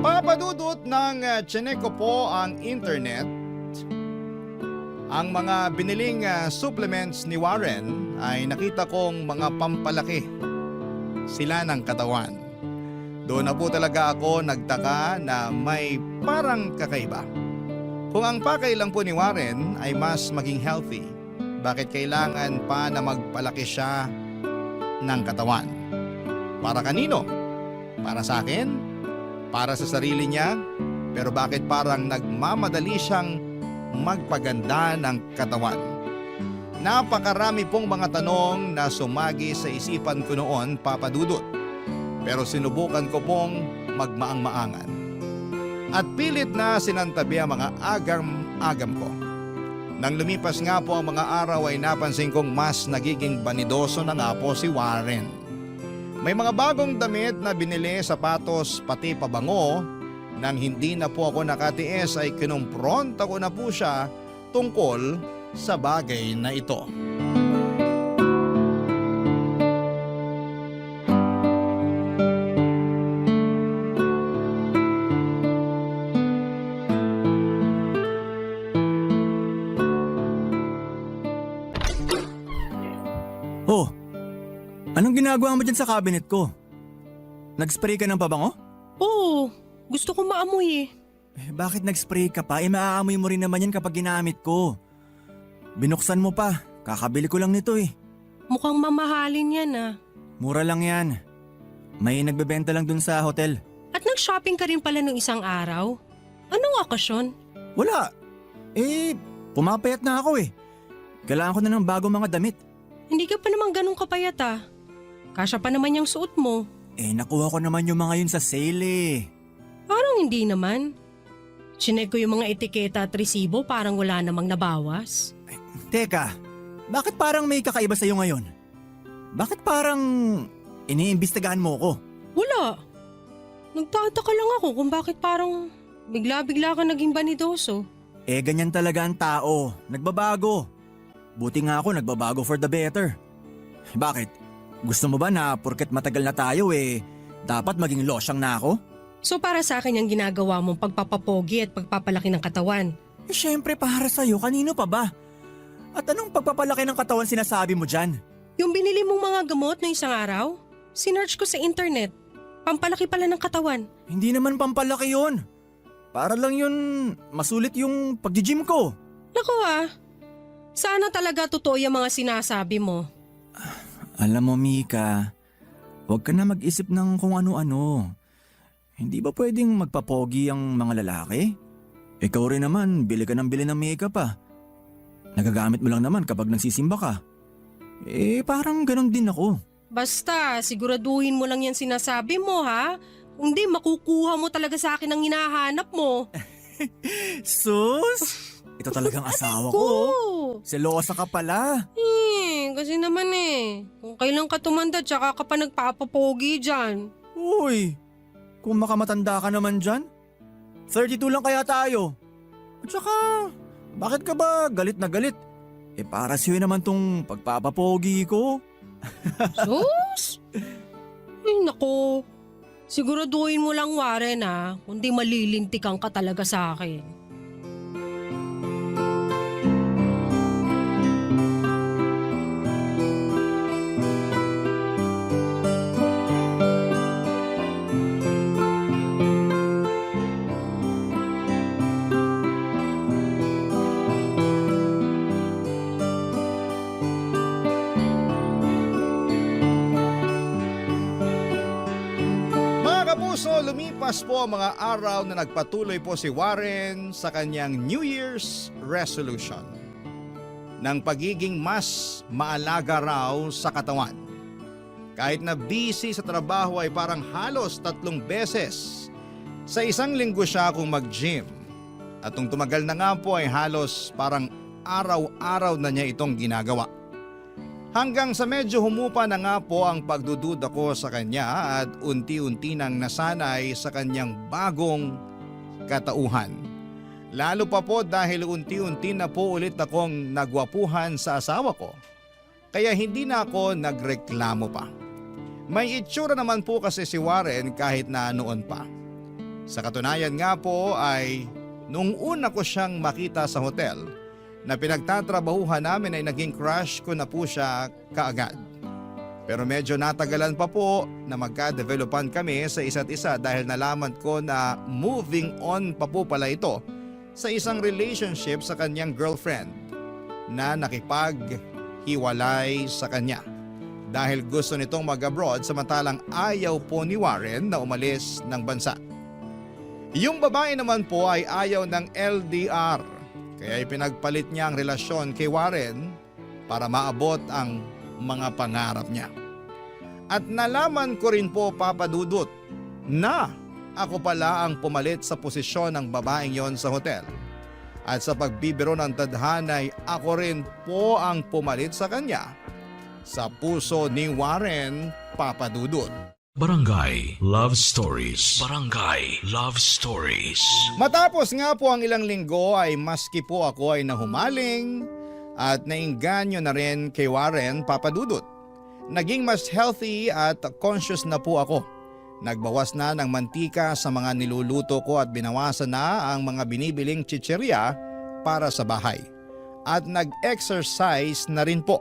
Papadudot ng Chineco po ang internet. Ang mga biniling supplements ni Warren ay nakita kong mga pampalaki sila ng katawan. Doon na po talaga ako nagtaka na may parang kakaiba. Kung ang pakay lang po ni Warren ay mas maging healthy, bakit kailangan pa na magpalaki siya ng katawan? Para kanino? Para sa akin? Para sa sarili niya? Pero bakit parang nagmamadali siyang magpaganda ng katawan? Napakarami pong mga tanong na sumagi sa isipan ko noon, Papa Dudut. Pero sinubukan ko pong magmaang-maangan. at pilit na sinantabi ang mga agam-agam ko. Nang lumipas nga po ang mga araw ay napansin kong mas nagiging banidoso na nga po si Warren. May mga bagong damit na binili, sapatos, pati pabango. Nang hindi na po ako nakatiis ay kinumpronta ko na po siya tungkol sa bagay na ito. Oh, anong ginagawa mo dyan sa cabinet ko? Nag-spray ka ng pabango? Oo, gusto ko maamoy eh. Bakit nag-spray ka pa? Maaamoy mo rin naman yan kapag ginamit ko. Binuksan mo pa, kakabili ko lang nito eh. Mukhang mamahalin yan ah. Mura lang yan. May nagbebenta lang dun sa hotel. At nag-shopping ka rin pala nung isang araw? Anong okasyon? Wala. Pumapayat na ako eh. Kailangan ko na ng bagong mga damit. Hindi ka pa naman ganun kapayat ah. Kasya pa naman yung suot mo. Nakuha ko naman yung mga yun sa sale eh. Parang hindi naman. Chinek ko yung mga etiketa at resibo, parang wala namang nabawas. Teka, bakit parang may kakaiba sa'yo ngayon? Bakit parang iniimbestigahan mo ko? Wala. Nagtataka lang ako kung bakit parang bigla-bigla ka naging banidoso. Ganyan talaga ang tao. Nagbabago. Buti nga ako nagbabago for the better. Bakit? Gusto mo ba na porket matagal na tayo dapat maging losyang na ako? So para sa akin yung ginagawa mong pagpapapogi at pagpapalaki ng katawan. Syempre para sa'yo, kanino pa ba? At anong pagpapalaki ng katawan sinasabi mo dyan? Yung binili mong mga gamot na isang araw, sinearch ko sa internet. Pampalaki pala ng katawan. Hindi naman pampalaki yun. Para lang yun masulit yung pag-gym ko. Naku sana talaga totoo yung mga sinasabi mo. Alam mo Mika, huwag ka na mag-isip ng kung ano-ano. Hindi ba pwedeng magpapogi ang mga lalaki? Ikaw rin naman, bili ka ng bili ng makeup ah. Nagagamit mo lang naman kapag nagsisimba ka. Parang ganon din ako. Basta, siguraduhin mo lang yan sinasabi mo ha. Hindi, makukuha mo talaga sa akin ang hinahanap mo. Sus! Ito talagang asawa ko. Selosa ka pala. Kasi naman kung kailan ka tumanda tsaka ka pa nagpapapogi dyan. Uy, kung makamatanda ka naman dyan, 32 lang kaya tayo. At saka, bakit ka ba galit na galit? Para sa'yo naman tong pagpapapogi ko. Sus! Ay nako, siguraduhin mo lang Warren kundi malilintikan ka talaga sa akin. So lumipas po ang mga araw na nagpatuloy po si Warren sa kanyang New Year's resolution ng pagiging mas maalaga raw sa katawan. Kahit na busy sa trabaho ay parang halos 3 beses sa isang linggo siya kung mag-gym. At nung tumagal na nga po ay halos parang araw-araw na niya itong ginagawa. Hanggang sa medyo humupa na nga po ang pagdududa ko sa kanya at unti-unti nang nasanay sa kanyang bagong katauhan. Lalo pa po dahil unti-unti na po ulit akong nagwapuhan sa asawa ko. Kaya hindi na ako nagreklamo pa. May itsura naman po kasi si Warren kahit na noon pa. Sa katunayan nga po ay nung una ko siyang makita sa hotel, na pinagtatrabahuhan namin ay naging crush ko na po siya kaagad. Pero medyo natagalan pa po na magka-developan kami sa isa't isa dahil nalaman ko na moving on pa po pala ito sa isang relationship sa kanyang girlfriend na nakipaghiwalay sa kanya. Dahil gusto nitong mag-abroad samantalang ayaw po ni Warren na umalis ng bansa. Yung babae naman po ay ayaw ng LDR. Kaya ipinagpalit niya ang relasyon kay Warren para maabot ang mga pangarap niya. At nalaman ko rin po Papa Dudut na ako pala ang pumalit sa posisyon ng babaeng yon sa hotel. At sa pagbibiro ng tadhanay, ako rin po ang pumalit sa kanya. Sa puso ni Warren, Papa Dudut. Barangay Love Stories. Barangay Love Stories. Matapos nga po ang ilang linggo ay maski po ako ay nahumaling at nainganyo na rin kay Warren, Papa Dudut. Naging mas healthy at conscious na po ako. Nagbawas na ng mantika sa mga niluluto ko at binawasan na ang mga binibiling chichirya para sa bahay. At nag-exercise na rin po.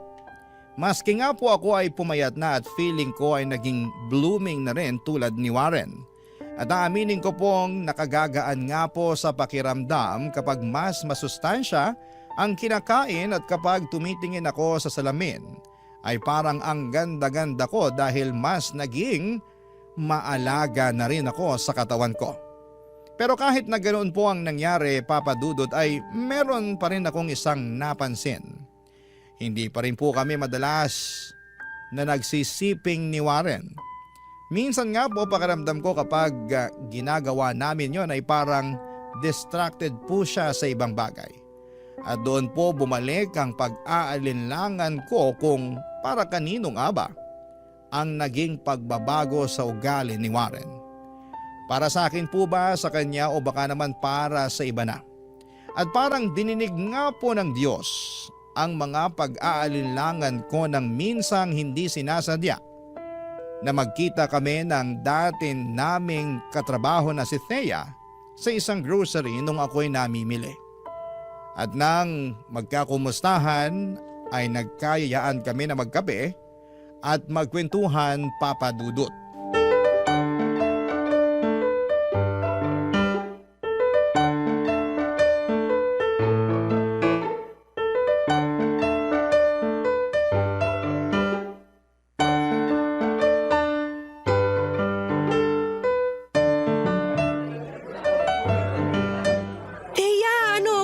Maski nga po ako ay pumayat na at feeling ko ay naging blooming na rin tulad ni Warren. At aaminin ko pong nakagagaan nga po sa pakiramdam kapag mas masustansya ang kinakain at kapag tumitingin ako sa salamin ay parang ang ganda-ganda ko dahil mas naging maalaga na rin ako sa katawan ko. Pero kahit na ganoon po ang nangyari, Papa Dudut, ay meron pa rin akong isang napansin. Hindi pa rin po kami madalas na nagsisiping ni Warren. Minsan nga po pakiramdam ko kapag ginagawa namin yon ay parang distracted po siya sa ibang bagay. At doon po bumalik ang pag-aalinlangan ko kung para kanino nga ba ang naging pagbabago sa ugali ni Warren. Para sa akin po ba, sa kanya o baka naman para sa iba na? At parang dininig nga po ng Diyos ang mga pag-aalinlangan ko ng minsang hindi sinasadya na magkita kami ng dati naming katrabaho na si Thea sa isang grocery nung ako'y namimili. At nang magkakumustahan ay nagkayayaan kami na magkape at magkwentuhan, Papa Dudut.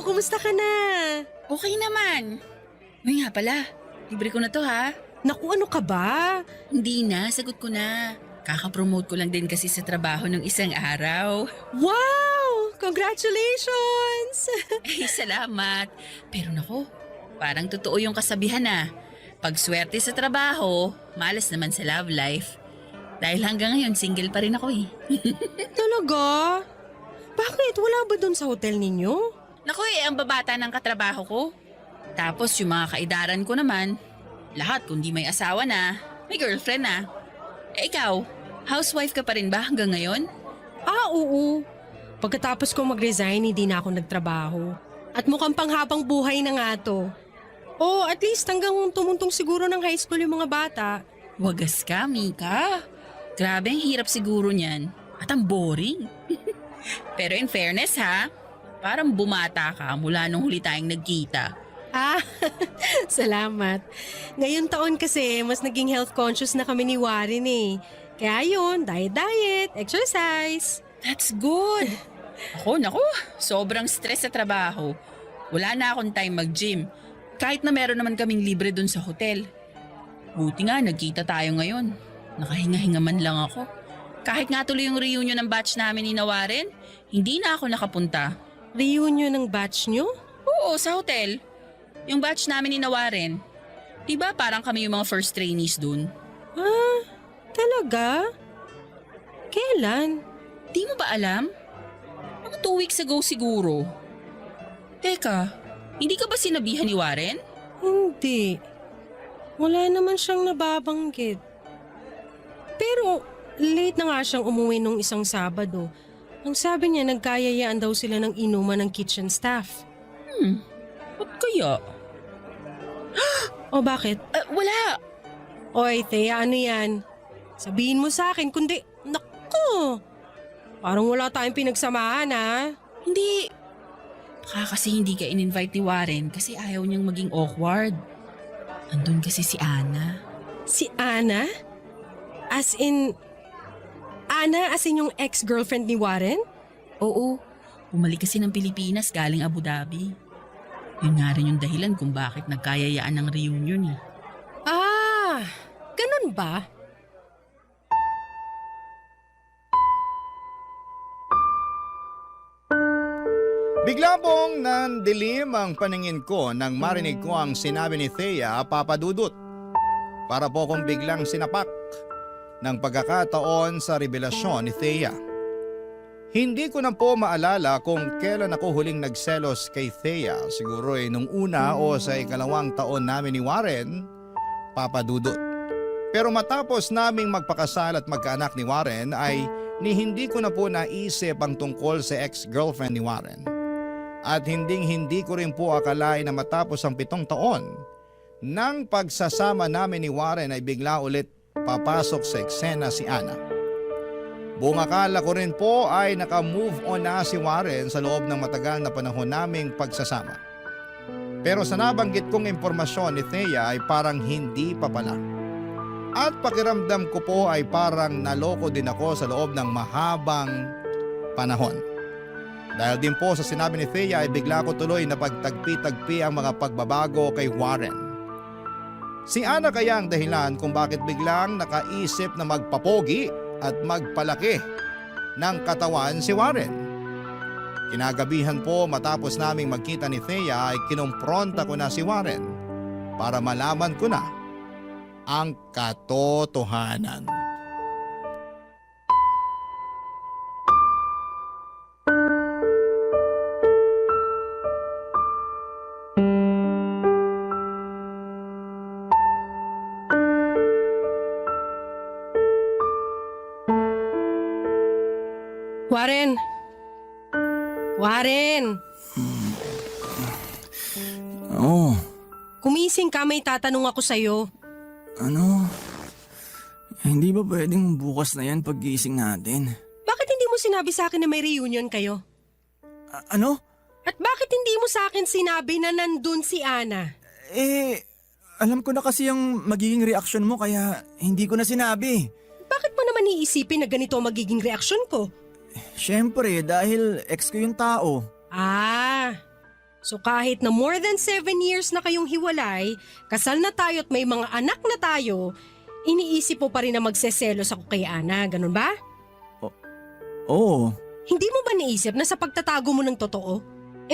Kumusta ka na? Okay naman. May nga pala, libre ko na to ha. Naku, ano ka ba? Hindi na, sagot ko na. Kaka-promote ko lang din kasi sa trabaho ng isang araw. Wow! Congratulations! Eh, salamat. Pero nako, parang totoo yung kasabihan na. Pag swerte sa trabaho, malas naman sa love life. Dahil hanggang ngayon, single pa rin ako eh. Talaga? Bakit? Wala ba dun sa hotel ninyo? Naku ang babata ng katrabaho ko. Tapos yung mga kaidaran ko naman, lahat kundi may asawa na, may girlfriend na. Eh ikaw, housewife ka pa rin ba hanggang ngayon? Oo. Pagkatapos ko mag-resign, hindi na ako nagtrabaho. At mukhang panghabang buhay na nga to. O at least hanggang tumuntong siguro ng high school yung mga bata. Wagas ka, Mika. Grabe ang hirap siguro niyan. At ang boring. Pero in fairness ha, parang bumata ka mula nung huli tayong nagkita. Salamat. Ngayon taon kasi, mas naging health conscious na kami ni Warren eh. Kaya yun, diet, exercise. That's good. Naku, sobrang stress sa trabaho. Wala na akong time mag-gym. Kahit na meron naman kaming libre dun sa hotel. Buti nga, nagkita tayo ngayon. Nakahinga-hinga man lang ako. Kahit nga tuloy yung reunion ng batch namin ni Warren, hindi na ako nakapunta. Reunion ng batch nyo? Oo, sa hotel. Yung batch namin ni Warren. Diba parang kami yung mga first trainees dun? Talaga? Kailan? Di mo ba alam? Mga 2 weeks ago siguro. Teka, hindi ka ba sinabihan ni Warren? Hindi. Wala naman siyang nababanggit. Pero late na nga siyang umuwi nung isang Sabado. Ang sabi niya, nagkayayaan daw sila ng inuman ng kitchen staff. Ba't kaya? O bakit? Wala. Oy, Thea, ano yan? Sabihin mo sa akin, kundi, naku! Parang wala tayong pinagsamahan, ha? Hindi. Baka kasi hindi ka in-invite ni Warren kasi ayaw niyang maging awkward. Andun kasi si Ana. Si Ana? As in yung ex-girlfriend ni Warren? Oo. Bumalik kasi ng Pilipinas galing Abu Dhabi. Yun nga rin yung dahilan kung bakit nagkayayaan ng reunion eh. Ganun ba? Bigla pong nandilim ang paningin ko nang marinig ko ang sinabi ni Thea, Papa Dudut. Para po kong biglang sinapak ng pagkakataon sa revelasyon ni Thea. Hindi ko na po maalala kung kailan ako huling nagselos kay Thea. Siguro nung una o sa ikalawang taon namin ni Warren, Papa Dudut. Pero matapos naming magpakasal at magkaanak ni Warren ay hindi ko na po naisip ang tungkol sa ex-girlfriend ni Warren. At hindi ko rin po akalain na matapos ang 7 taon, nang pagsasama namin ni Warren ay bigla ulit papasok sa eksena si Ana. Buong akala ko rin po ay naka-move on na si Warren sa loob ng matagal na panahon naming pagsasama. Pero sa nabanggit kong impormasyon ni Thea ay parang hindi pa pala. At pakiramdam ko po ay parang naloko din ako sa loob ng mahabang panahon. Dahil din po sa sinabi ni Thea ay bigla ko tuloy na pagtagpi-tagpi ang mga pagbabago kay Warren. Si Ana kaya ang dahilan kung bakit biglang nakaisip na magpapogi at magpalaki ng katawan si Warren. Kinagabihan po matapos naming magkita ni Thea ay kinumpronta ko na si Warren para malaman ko na ang katotohanan. Warren! Warren! Oo, Kumising ka, may tatanong ako sa'yo. ano? Hindi ba pwedeng bukas na yan pag-gising natin? Bakit hindi mo sinabi sa akin na may reunion kayo? Ano? At bakit hindi mo sa akin sinabi na nandun si Ana? Alam ko na kasi yung magiging reaksyon mo kaya hindi ko na sinabi. Bakit mo naman iisipin na ganito ang magiging reaksyon ko? Siyempre, dahil ex ko yung tao. So kahit na more than 7 years na kayong hiwalay, kasal na tayo at may mga anak na tayo, iniisip mo pa rin na magseselos ako kay Ana, ganun ba? Oo. Hindi mo ba naisip na sa pagtatago mo ng totoo,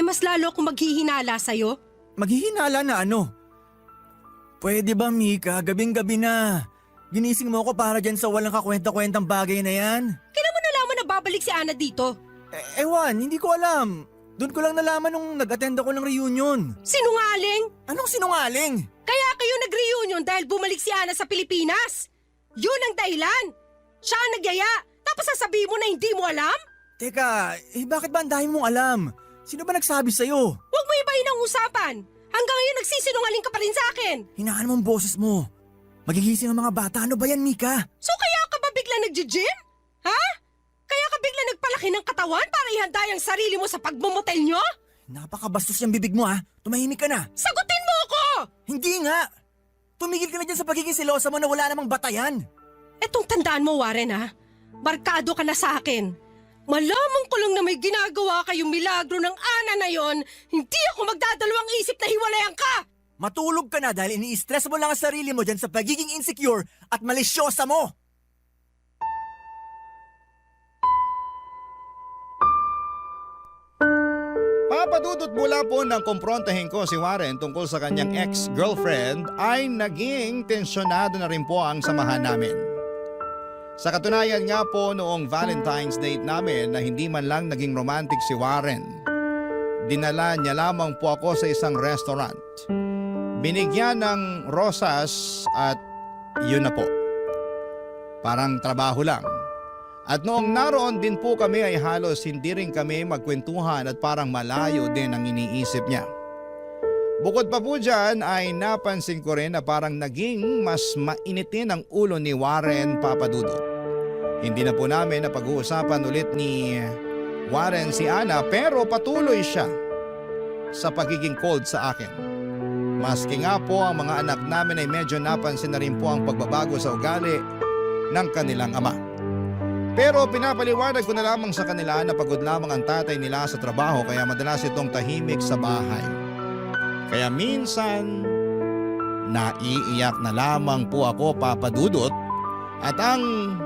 mas lalo akong maghihinala sa'yo? Maghihinala na ano? Pwede ba, Mika? Gabing-gabi na. Ginising mo ako para dyan sa walang kakwenta-kwentang bagay na yan? Kailan mo nalaman na babalik si Ana dito? Ewan, hindi ko alam. Doon ko lang nalaman nung nag-attend ako ng reunion. Sinungaling? Anong sinungaling? Kaya kayo nag-reunion dahil bumalik si Ana sa Pilipinas? Yun ang dahilan. Siya ang nagyaya, tapos sasabihin mo na hindi mo alam? Teka, bakit ba ang dami mong alam? Sino ba nagsabi sa'yo? Huwag mo ibahin ang usapan. Hanggang ngayon nagsisinungaling ka pa rin sa akin. Hinaan mo ang boses mo. Magigising ang mga bata. Ano ba yan, Mika? So kaya ka ba bigla nag-gym? Ha? Kaya ka bigla nagpalaki ng katawan para ihanda ang sarili mo sa pagmumotel nyo? Napakabastos yung bibig mo, ha? Tumahimik ka na. Sagutin mo ako! Hindi nga! Tumigil ka na dyan sa pagiging silosa mo na wala namang batayan. Etong tandaan mo, Warren, ha? Barkado ka na sa akin. Malaman ko lang na may ginagawa kayong milagro ng Ana na yon, hindi ako magdadalawang isip na hiwalayan ka! Matulog ka na dahil ini-stress mo lang ang sarili mo dyan sa pagiging insecure at malisyosa mo. Papadudot mula po nang kumprontahin ko si Warren tungkol sa kanyang ex-girlfriend ay naging tensyonado na rin po ang samahan namin. Sa katunayan nga po noong Valentine's date namin na hindi man lang naging romantic si Warren. Dinala niya lamang po ako sa isang restaurant. Binigyan ng rosas at yun na po. Parang trabaho lang. At noong naroon din po kami ay halos hindi rin kami magkwentuhan at parang malayo din ang iniisip niya. Bukod pa po dyan ay napansin ko rin na parang naging mas mainitin ang ulo ni Warren Papadudot. Hindi na po namin napag-uusapan ulit ni Warren si Ana pero patuloy siya sa pagiging cold sa akin. Maski nga po ang mga anak namin ay medyo napansin na rin po ang pagbabago sa ugali ng kanilang ama. Pero pinapaliwanag ko na lamang sa kanila na pagod lamang ang tatay nila sa trabaho kaya madalas itong tahimik sa bahay. Kaya minsan, naiiyak na lamang po ako Papadudot at ang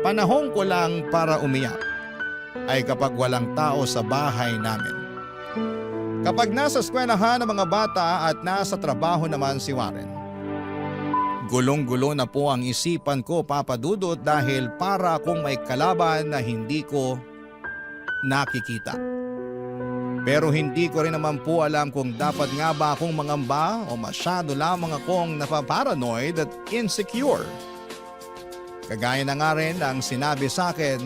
panahon ko lang para umiyak ay kapag walang tao sa bahay namin. Kapag nasa eskwelahan ng mga bata at nasa trabaho naman si Warren, gulong-gulo na po ang isipan ko, Papa Dudut, dahil para akong may kalaban na hindi ko nakikita. Pero hindi ko rin naman po alam kung dapat nga ba akong mangamba o masyado lamang akong napaparanoid at insecure. Kagaya na nga rin ang sinabi sa akin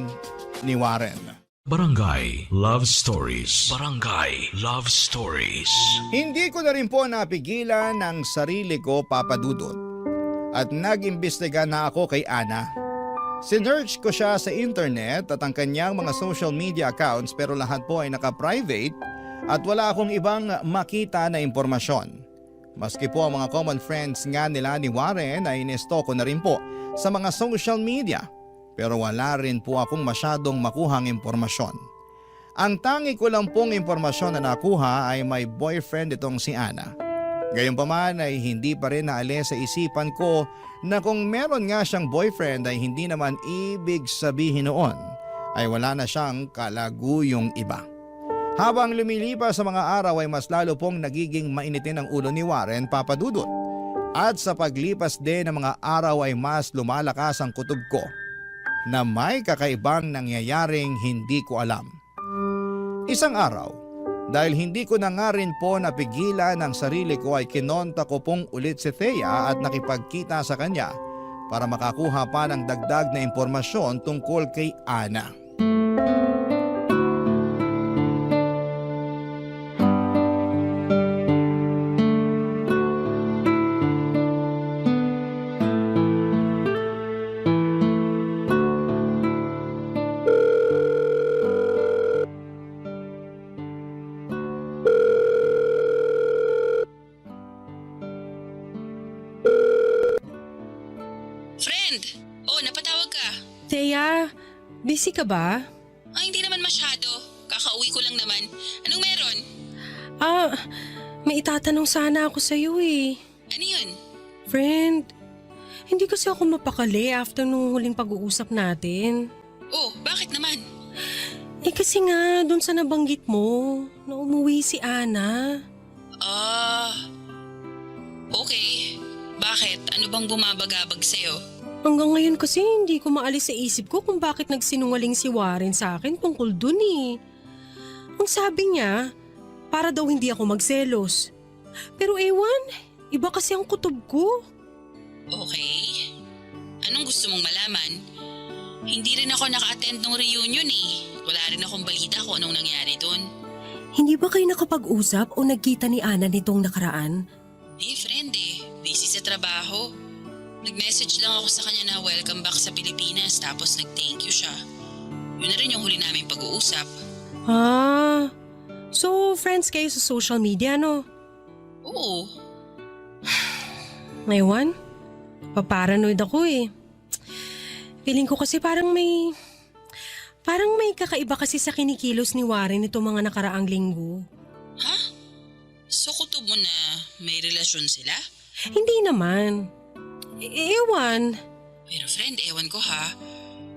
ni Warren. Barangay Love Stories. Barangay Love Stories. Hindi ko na rin po napigilan ang sarili ko, Papa Dudut, at nag-imbestiga na ako kay Ana. Sinearch ko siya sa internet at ang kanyang mga social media accounts, pero lahat po ay naka-private at wala akong ibang makita na impormasyon. Maski po ang mga common friends nga nila ni Warren ay inestalk ko na rin po sa mga social media, pero wala rin po akong masyadong makuhang impormasyon. Ang tangi ko lang pong impormasyon na nakuha ay may boyfriend itong si Ana. Gayunpaman ay hindi pa rin naalis sa isipan ko na kung meron nga siyang boyfriend ay hindi naman ibig sabihin noon ay wala na siyang kalaguyong iba. Habang lumilipas sa mga araw ay mas lalo pong nagiging mainitin ang ulo ni Warren, Papa Dudut. At sa paglipas din ng mga araw ay mas lumalakas ang kutob ko na may kakaibang nangyayaring hindi ko alam. Isang araw, dahil hindi ko na nga rin po napigilan ang sarili ko ay kinonta ko pong ulit si Thea at nakipagkita sa kanya para makakuha pa ng dagdag na impormasyon tungkol kay Ana. Friend! Oh, napatawag ka. Thea, busy ka ba? Hindi naman masyado. Kakauwi ko lang naman. Anong meron? May itatanong sana ako sa'yo eh. Ano yun? Friend, hindi kasi ako mapakali after nung huling pag-uusap natin. Oh, bakit naman? Kasi nga, dun sa nabanggit mo, na umuwi si Ana. Okay. Bakit? Ano bang bumabagabag sa'yo? Hanggang ngayon kasi hindi ko maalis sa isip ko kung bakit nagsinungaling si Warren sa akin tungkol dun eh. Ang sabi niya, para daw hindi ako magselos. Pero ewan, iba kasi ang kutob ko. Okay. Anong gusto mong malaman? Hindi rin ako naka-attend ng reunion eh. Wala rin akong balita kung anong nangyari dun. Hindi ba kayo nakapag-usap o nagkita ni Ana nitong nakaraan? Di friend eh. Busy sa trabaho. Nag-message lang ako sa kanya na welcome back sa Pilipinas tapos nag-thank you siya. Yun na rin yung huli namin pag-uusap. So friends kayo sa social media, no? Oo. Ngayon, paparanoid ako eh. Feeling ko kasi parang may kakaiba kasi sa kinikilos ni Warren itong mga nakaraang linggo. Ha? So kutob mo na may relasyon sila? Hindi naman. Ewan. Pero friend, ewan ko ha.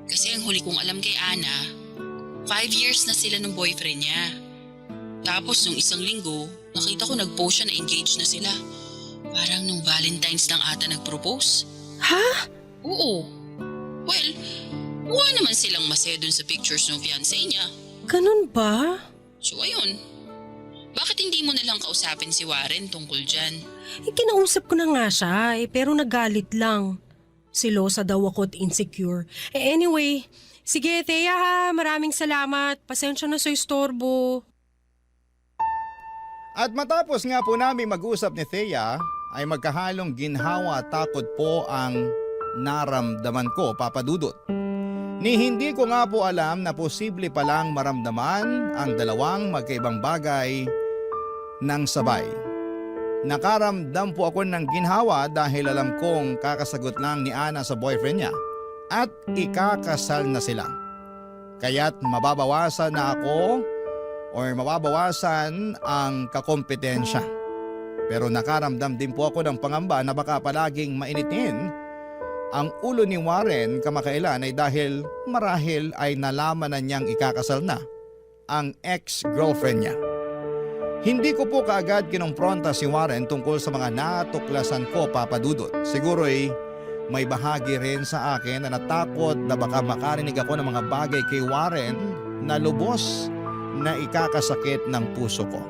Kasi ang huli kong alam kay Ana, 5 years na sila ng boyfriend niya. Tapos nung isang linggo, nakita ko nag-post siya na engaged na sila. Parang nung Valentine's lang ata nag-propose. Ha? Oo. Well, mukha naman silang masaya dun sa pictures ng fiancé niya. Ganun ba? So ayun. Bakit hindi mo nalang kausapin si Warren tungkol dyan? Kinausap ko na nga siya pero nagalit lang. Silosa daw ako at insecure. Anyway, sige Thea ha, maraming salamat. Pasensya na sa istorbo. At matapos nga po namin mag-usap ni Thea, ay magkahalong ginhawa at takot po ang naramdaman ko, Papa Dudut. Ni hindi ko nga po alam na posible palang maramdaman ang dalawang magkaibang bagay ng sabay. Nakaramdam po ako ng ginhawa dahil alam kong kakasagot lang ni Ana sa boyfriend niya at ikakasal na sila. Kaya't mababawasan na ako mababawasan ang kakompetensya. Pero nakaramdam din po ako ng pangamba na baka palaging mainitin ang ulo ni Warren kamakailan ay dahil marahil ay nalaman na niyang ikakasal na ang ex-girlfriend niya. Hindi ko po kaagad kinumpronta si Warren tungkol sa mga natuklasan ko, Papa Dudut. Siguro'y may bahagi rin sa akin na natakot na baka makarinig ako ng mga bagay kay Warren na lubos na ikakasakit ng puso ko.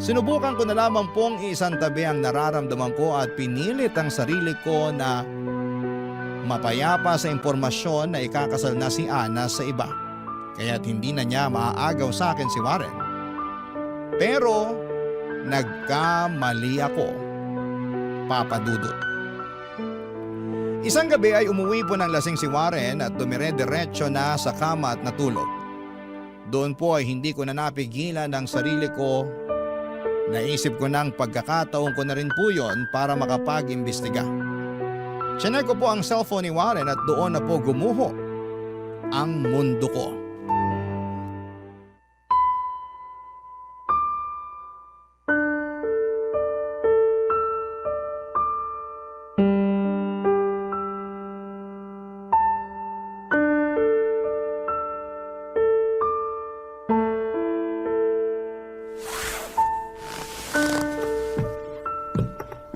Sinubukan ko na lamang pong isantabi ang nararamdaman ko at pinilit ang sarili ko na mapayapa sa impormasyon na ikakasal na si Ana sa iba. Kaya't hindi na niya maaagaw sa akin si Warren. Pero nagkamali ako, Papa Dudut. Isang gabi ay umuwi po ng lasing si Warren at dumire-diretso na sa kama at natulog. Doon po ay hindi ko na napigilan ang sarili ko. Naisip ko ng pagkakataon ko na rin po yon para makapag-imbestiga. Chinek ko po ang cellphone ni Warren at doon na po gumuho ang mundo ko.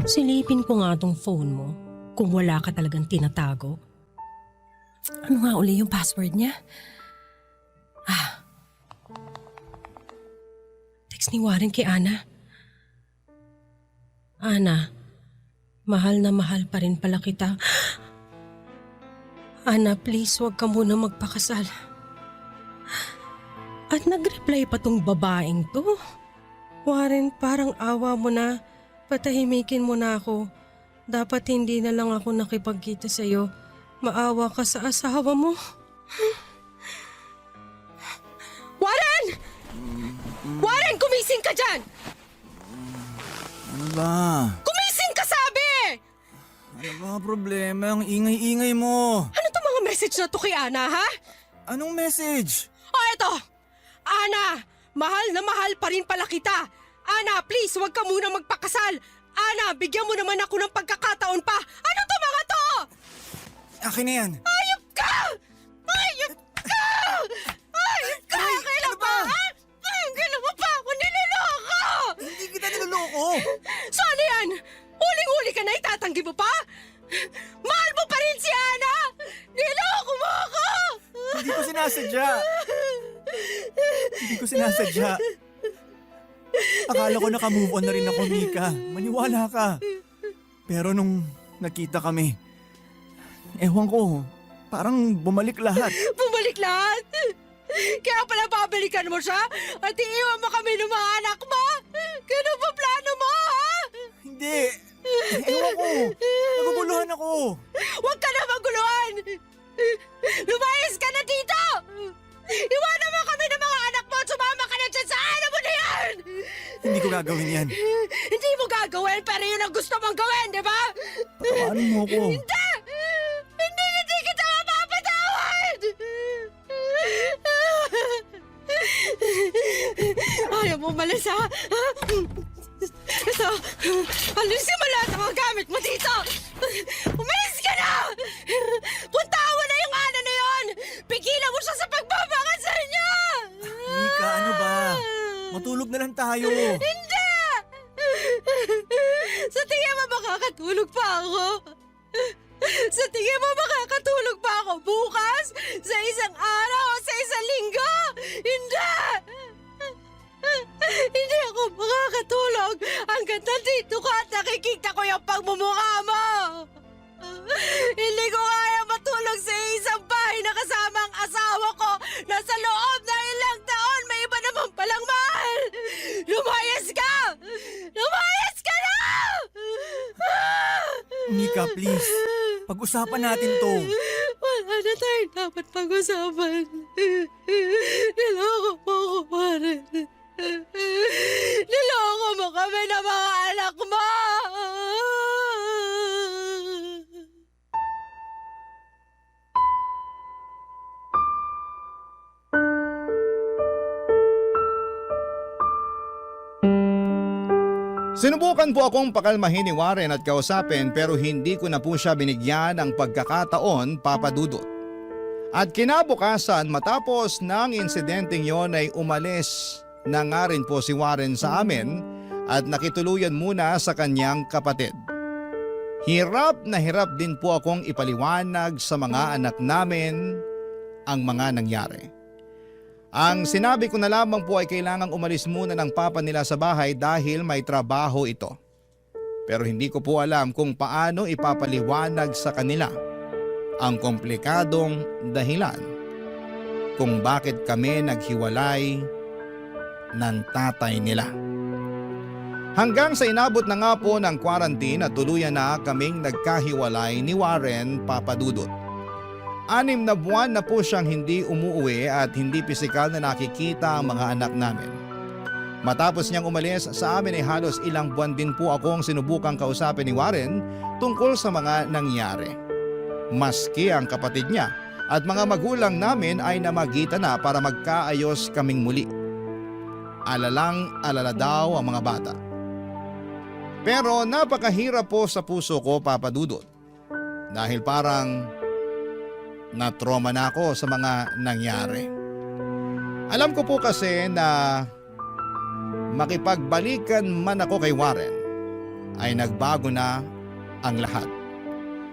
Silipin ko nga tong phone mo kung wala ka talagang tinatago. Ano nga uli yung password niya? Text ni Warren kay Ana. Ana, mahal na mahal pa rin pala kita. Ana, please wag ka muna magpakasal. At nag-reply pa tong babaeng to. Warren, parang awa mo na. Patahimikin mo na ako. Dapat hindi na lang ako nakipagkita sa'yo. Maawa ka sa asawa mo. Warren! Warren, kumising ka dyan! Ano ba? Kumising ka, sabi! Ano ba ang problema? Ang ingay-ingay mo. Ano to mga message na to kay Ana, ha? Anong message? Eto! Ana, mahal na mahal pa rin pala kita. Ana, please, huwag ka muna magpakasal. Ana, bigyan mo naman ako ng pagkakataon pa. Ano to mga to? Akin na yan. Ayop ka! Ayop ka! Ayop ka! Kailan pa? Kailan mo pa ako niloloko? Hindi kita niloloko. So ano yan? Huling-huli ka na, itatanggi mo pa? Mahal mo pa rin si Ana! Niloko mo ako! Hindi ko sinasadya. Hindi ko sinasadya. Akala ko naka-move on na rin ako, Mika. Maniwala ka. Pero nung nakita kami, ewan ko, parang bumalik lahat. Bumalik lahat? Kaya pala babalikan mo siya at iiwan mo kami ng mga anak mo? Ganun ba plano mo, ha? Hindi. Ewan ko. Naguguluhan ako. Huwag ka na maguluhan! Lumayas ka na dito! Iwanan mo kami ng mga anak mo at sumama ka na dyan sa ano mo na yan! Hindi ko gagawin yan. Hindi mo gagawin pero yun ang gusto mong gawin, di ba? Patawarin mo ko. Hindi! Hindi kita mapapatawad! Ayaw mo malas, ha? Ito, alisin mo lahat ng mga gamit mo dito! Umalis ka na! Puntaan mo na yung Ana na yun! Pigilan mo siya sa pagbabakasal niya! Mika, ano ba? Matulog na lang tayo. Hindi! Sa tingin mo makakatulog pa ako? Sa tingin mo makakatulog pa ako bukas? Sa isang araw o sa isang linggo? Hindi! Hindi ako makakatulog hanggang nandito ka at nakikita ko yung pagmumukha mo! Hindi ko kaya matulog sa isang bahay na kasama ang asawa ko na sa loob na ilang taon may iba naman palang mahal! Lumayas ka! Lumayas ka na! Mika, please. Pag-usapan natin to. Wala na tayong dapat pag-usapan. Niloko mo ako, Warren. Niloko mo kami ng mga anak mo! Sinubukan po akong pakalmahin ni Warren at kausapin pero hindi ko na po siya binigyan ng pagkakataon, Papa Dudut. At kinabukasan matapos ng insidenteng yon ay umalis na nga rin po si Warren sa amin at nakituluyan muna sa kanyang kapatid. Hirap na hirap din po akong ipaliwanag sa mga anak namin ang mga nangyari. Ang sinabi ko na lamang po ay kailangang umalis muna ng papa nila sa bahay dahil may trabaho ito. Pero hindi ko po alam kung paano ipapaliwanag sa kanila ang komplikadong dahilan kung bakit kami naghiwalay ng tatay nila. Hanggang sa inabot na nga po ng quarantine at tuluyan na kaming nagkahiwalay ni Warren, Papa Dudut. 6 na buwan na po siyang hindi umuwi at hindi pisikal na nakikita ang mga anak namin. Matapos niyang umalis sa amin ay halos ilang buwan din po akong sinubukang kausapin ni Warren tungkol sa mga nangyari. Maski ang kapatid niya at mga magulang namin ay namagitan na para magkaayos kaming muli. Alalang-alala daw ang mga bata. Pero napakahirap po sa puso ko, Papa Dudut. Dahil parang na-trauma na ako sa mga nangyari. Alam ko po kasi na makipagbalikan man ako kay Warren ay nagbago na ang lahat.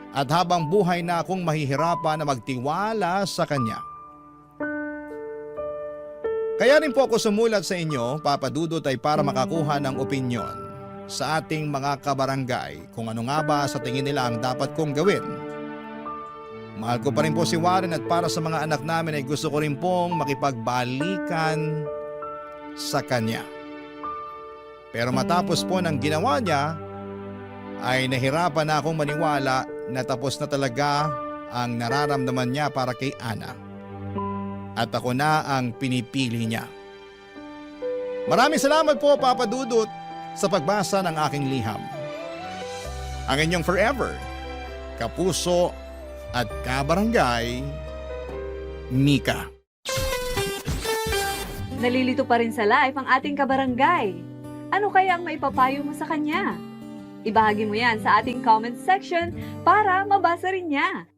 At habang buhay na akong mahihirapan na magtiwala sa kanya. Kaya rin po ako sumulat sa inyo, Papa Dudut, ay para makakuha ng opinyon sa ating mga kabarangay kung ano nga ba sa tingin nila ang dapat kong gawin. Mahal ko pa rin po si Warren at para sa mga anak namin ay gusto ko rin pong makipagbalikan sa kanya. Pero matapos po ng ginawa niya, ay nahirapan na akong maniwala na tapos na talaga ang nararamdaman niya para kay Ana. At ako na ang pinipili niya. Maraming salamat po, Papa Dudut, sa pagbasa ng aking liham. Ang inyong forever, kapuso at kabarangay, Mika. Nalilito pa rin sa live ang ating kabarangay. Ano kaya ang maipapayo mo sa kanya? Ibahagi mo yan sa ating comment section para mabasa rin niya.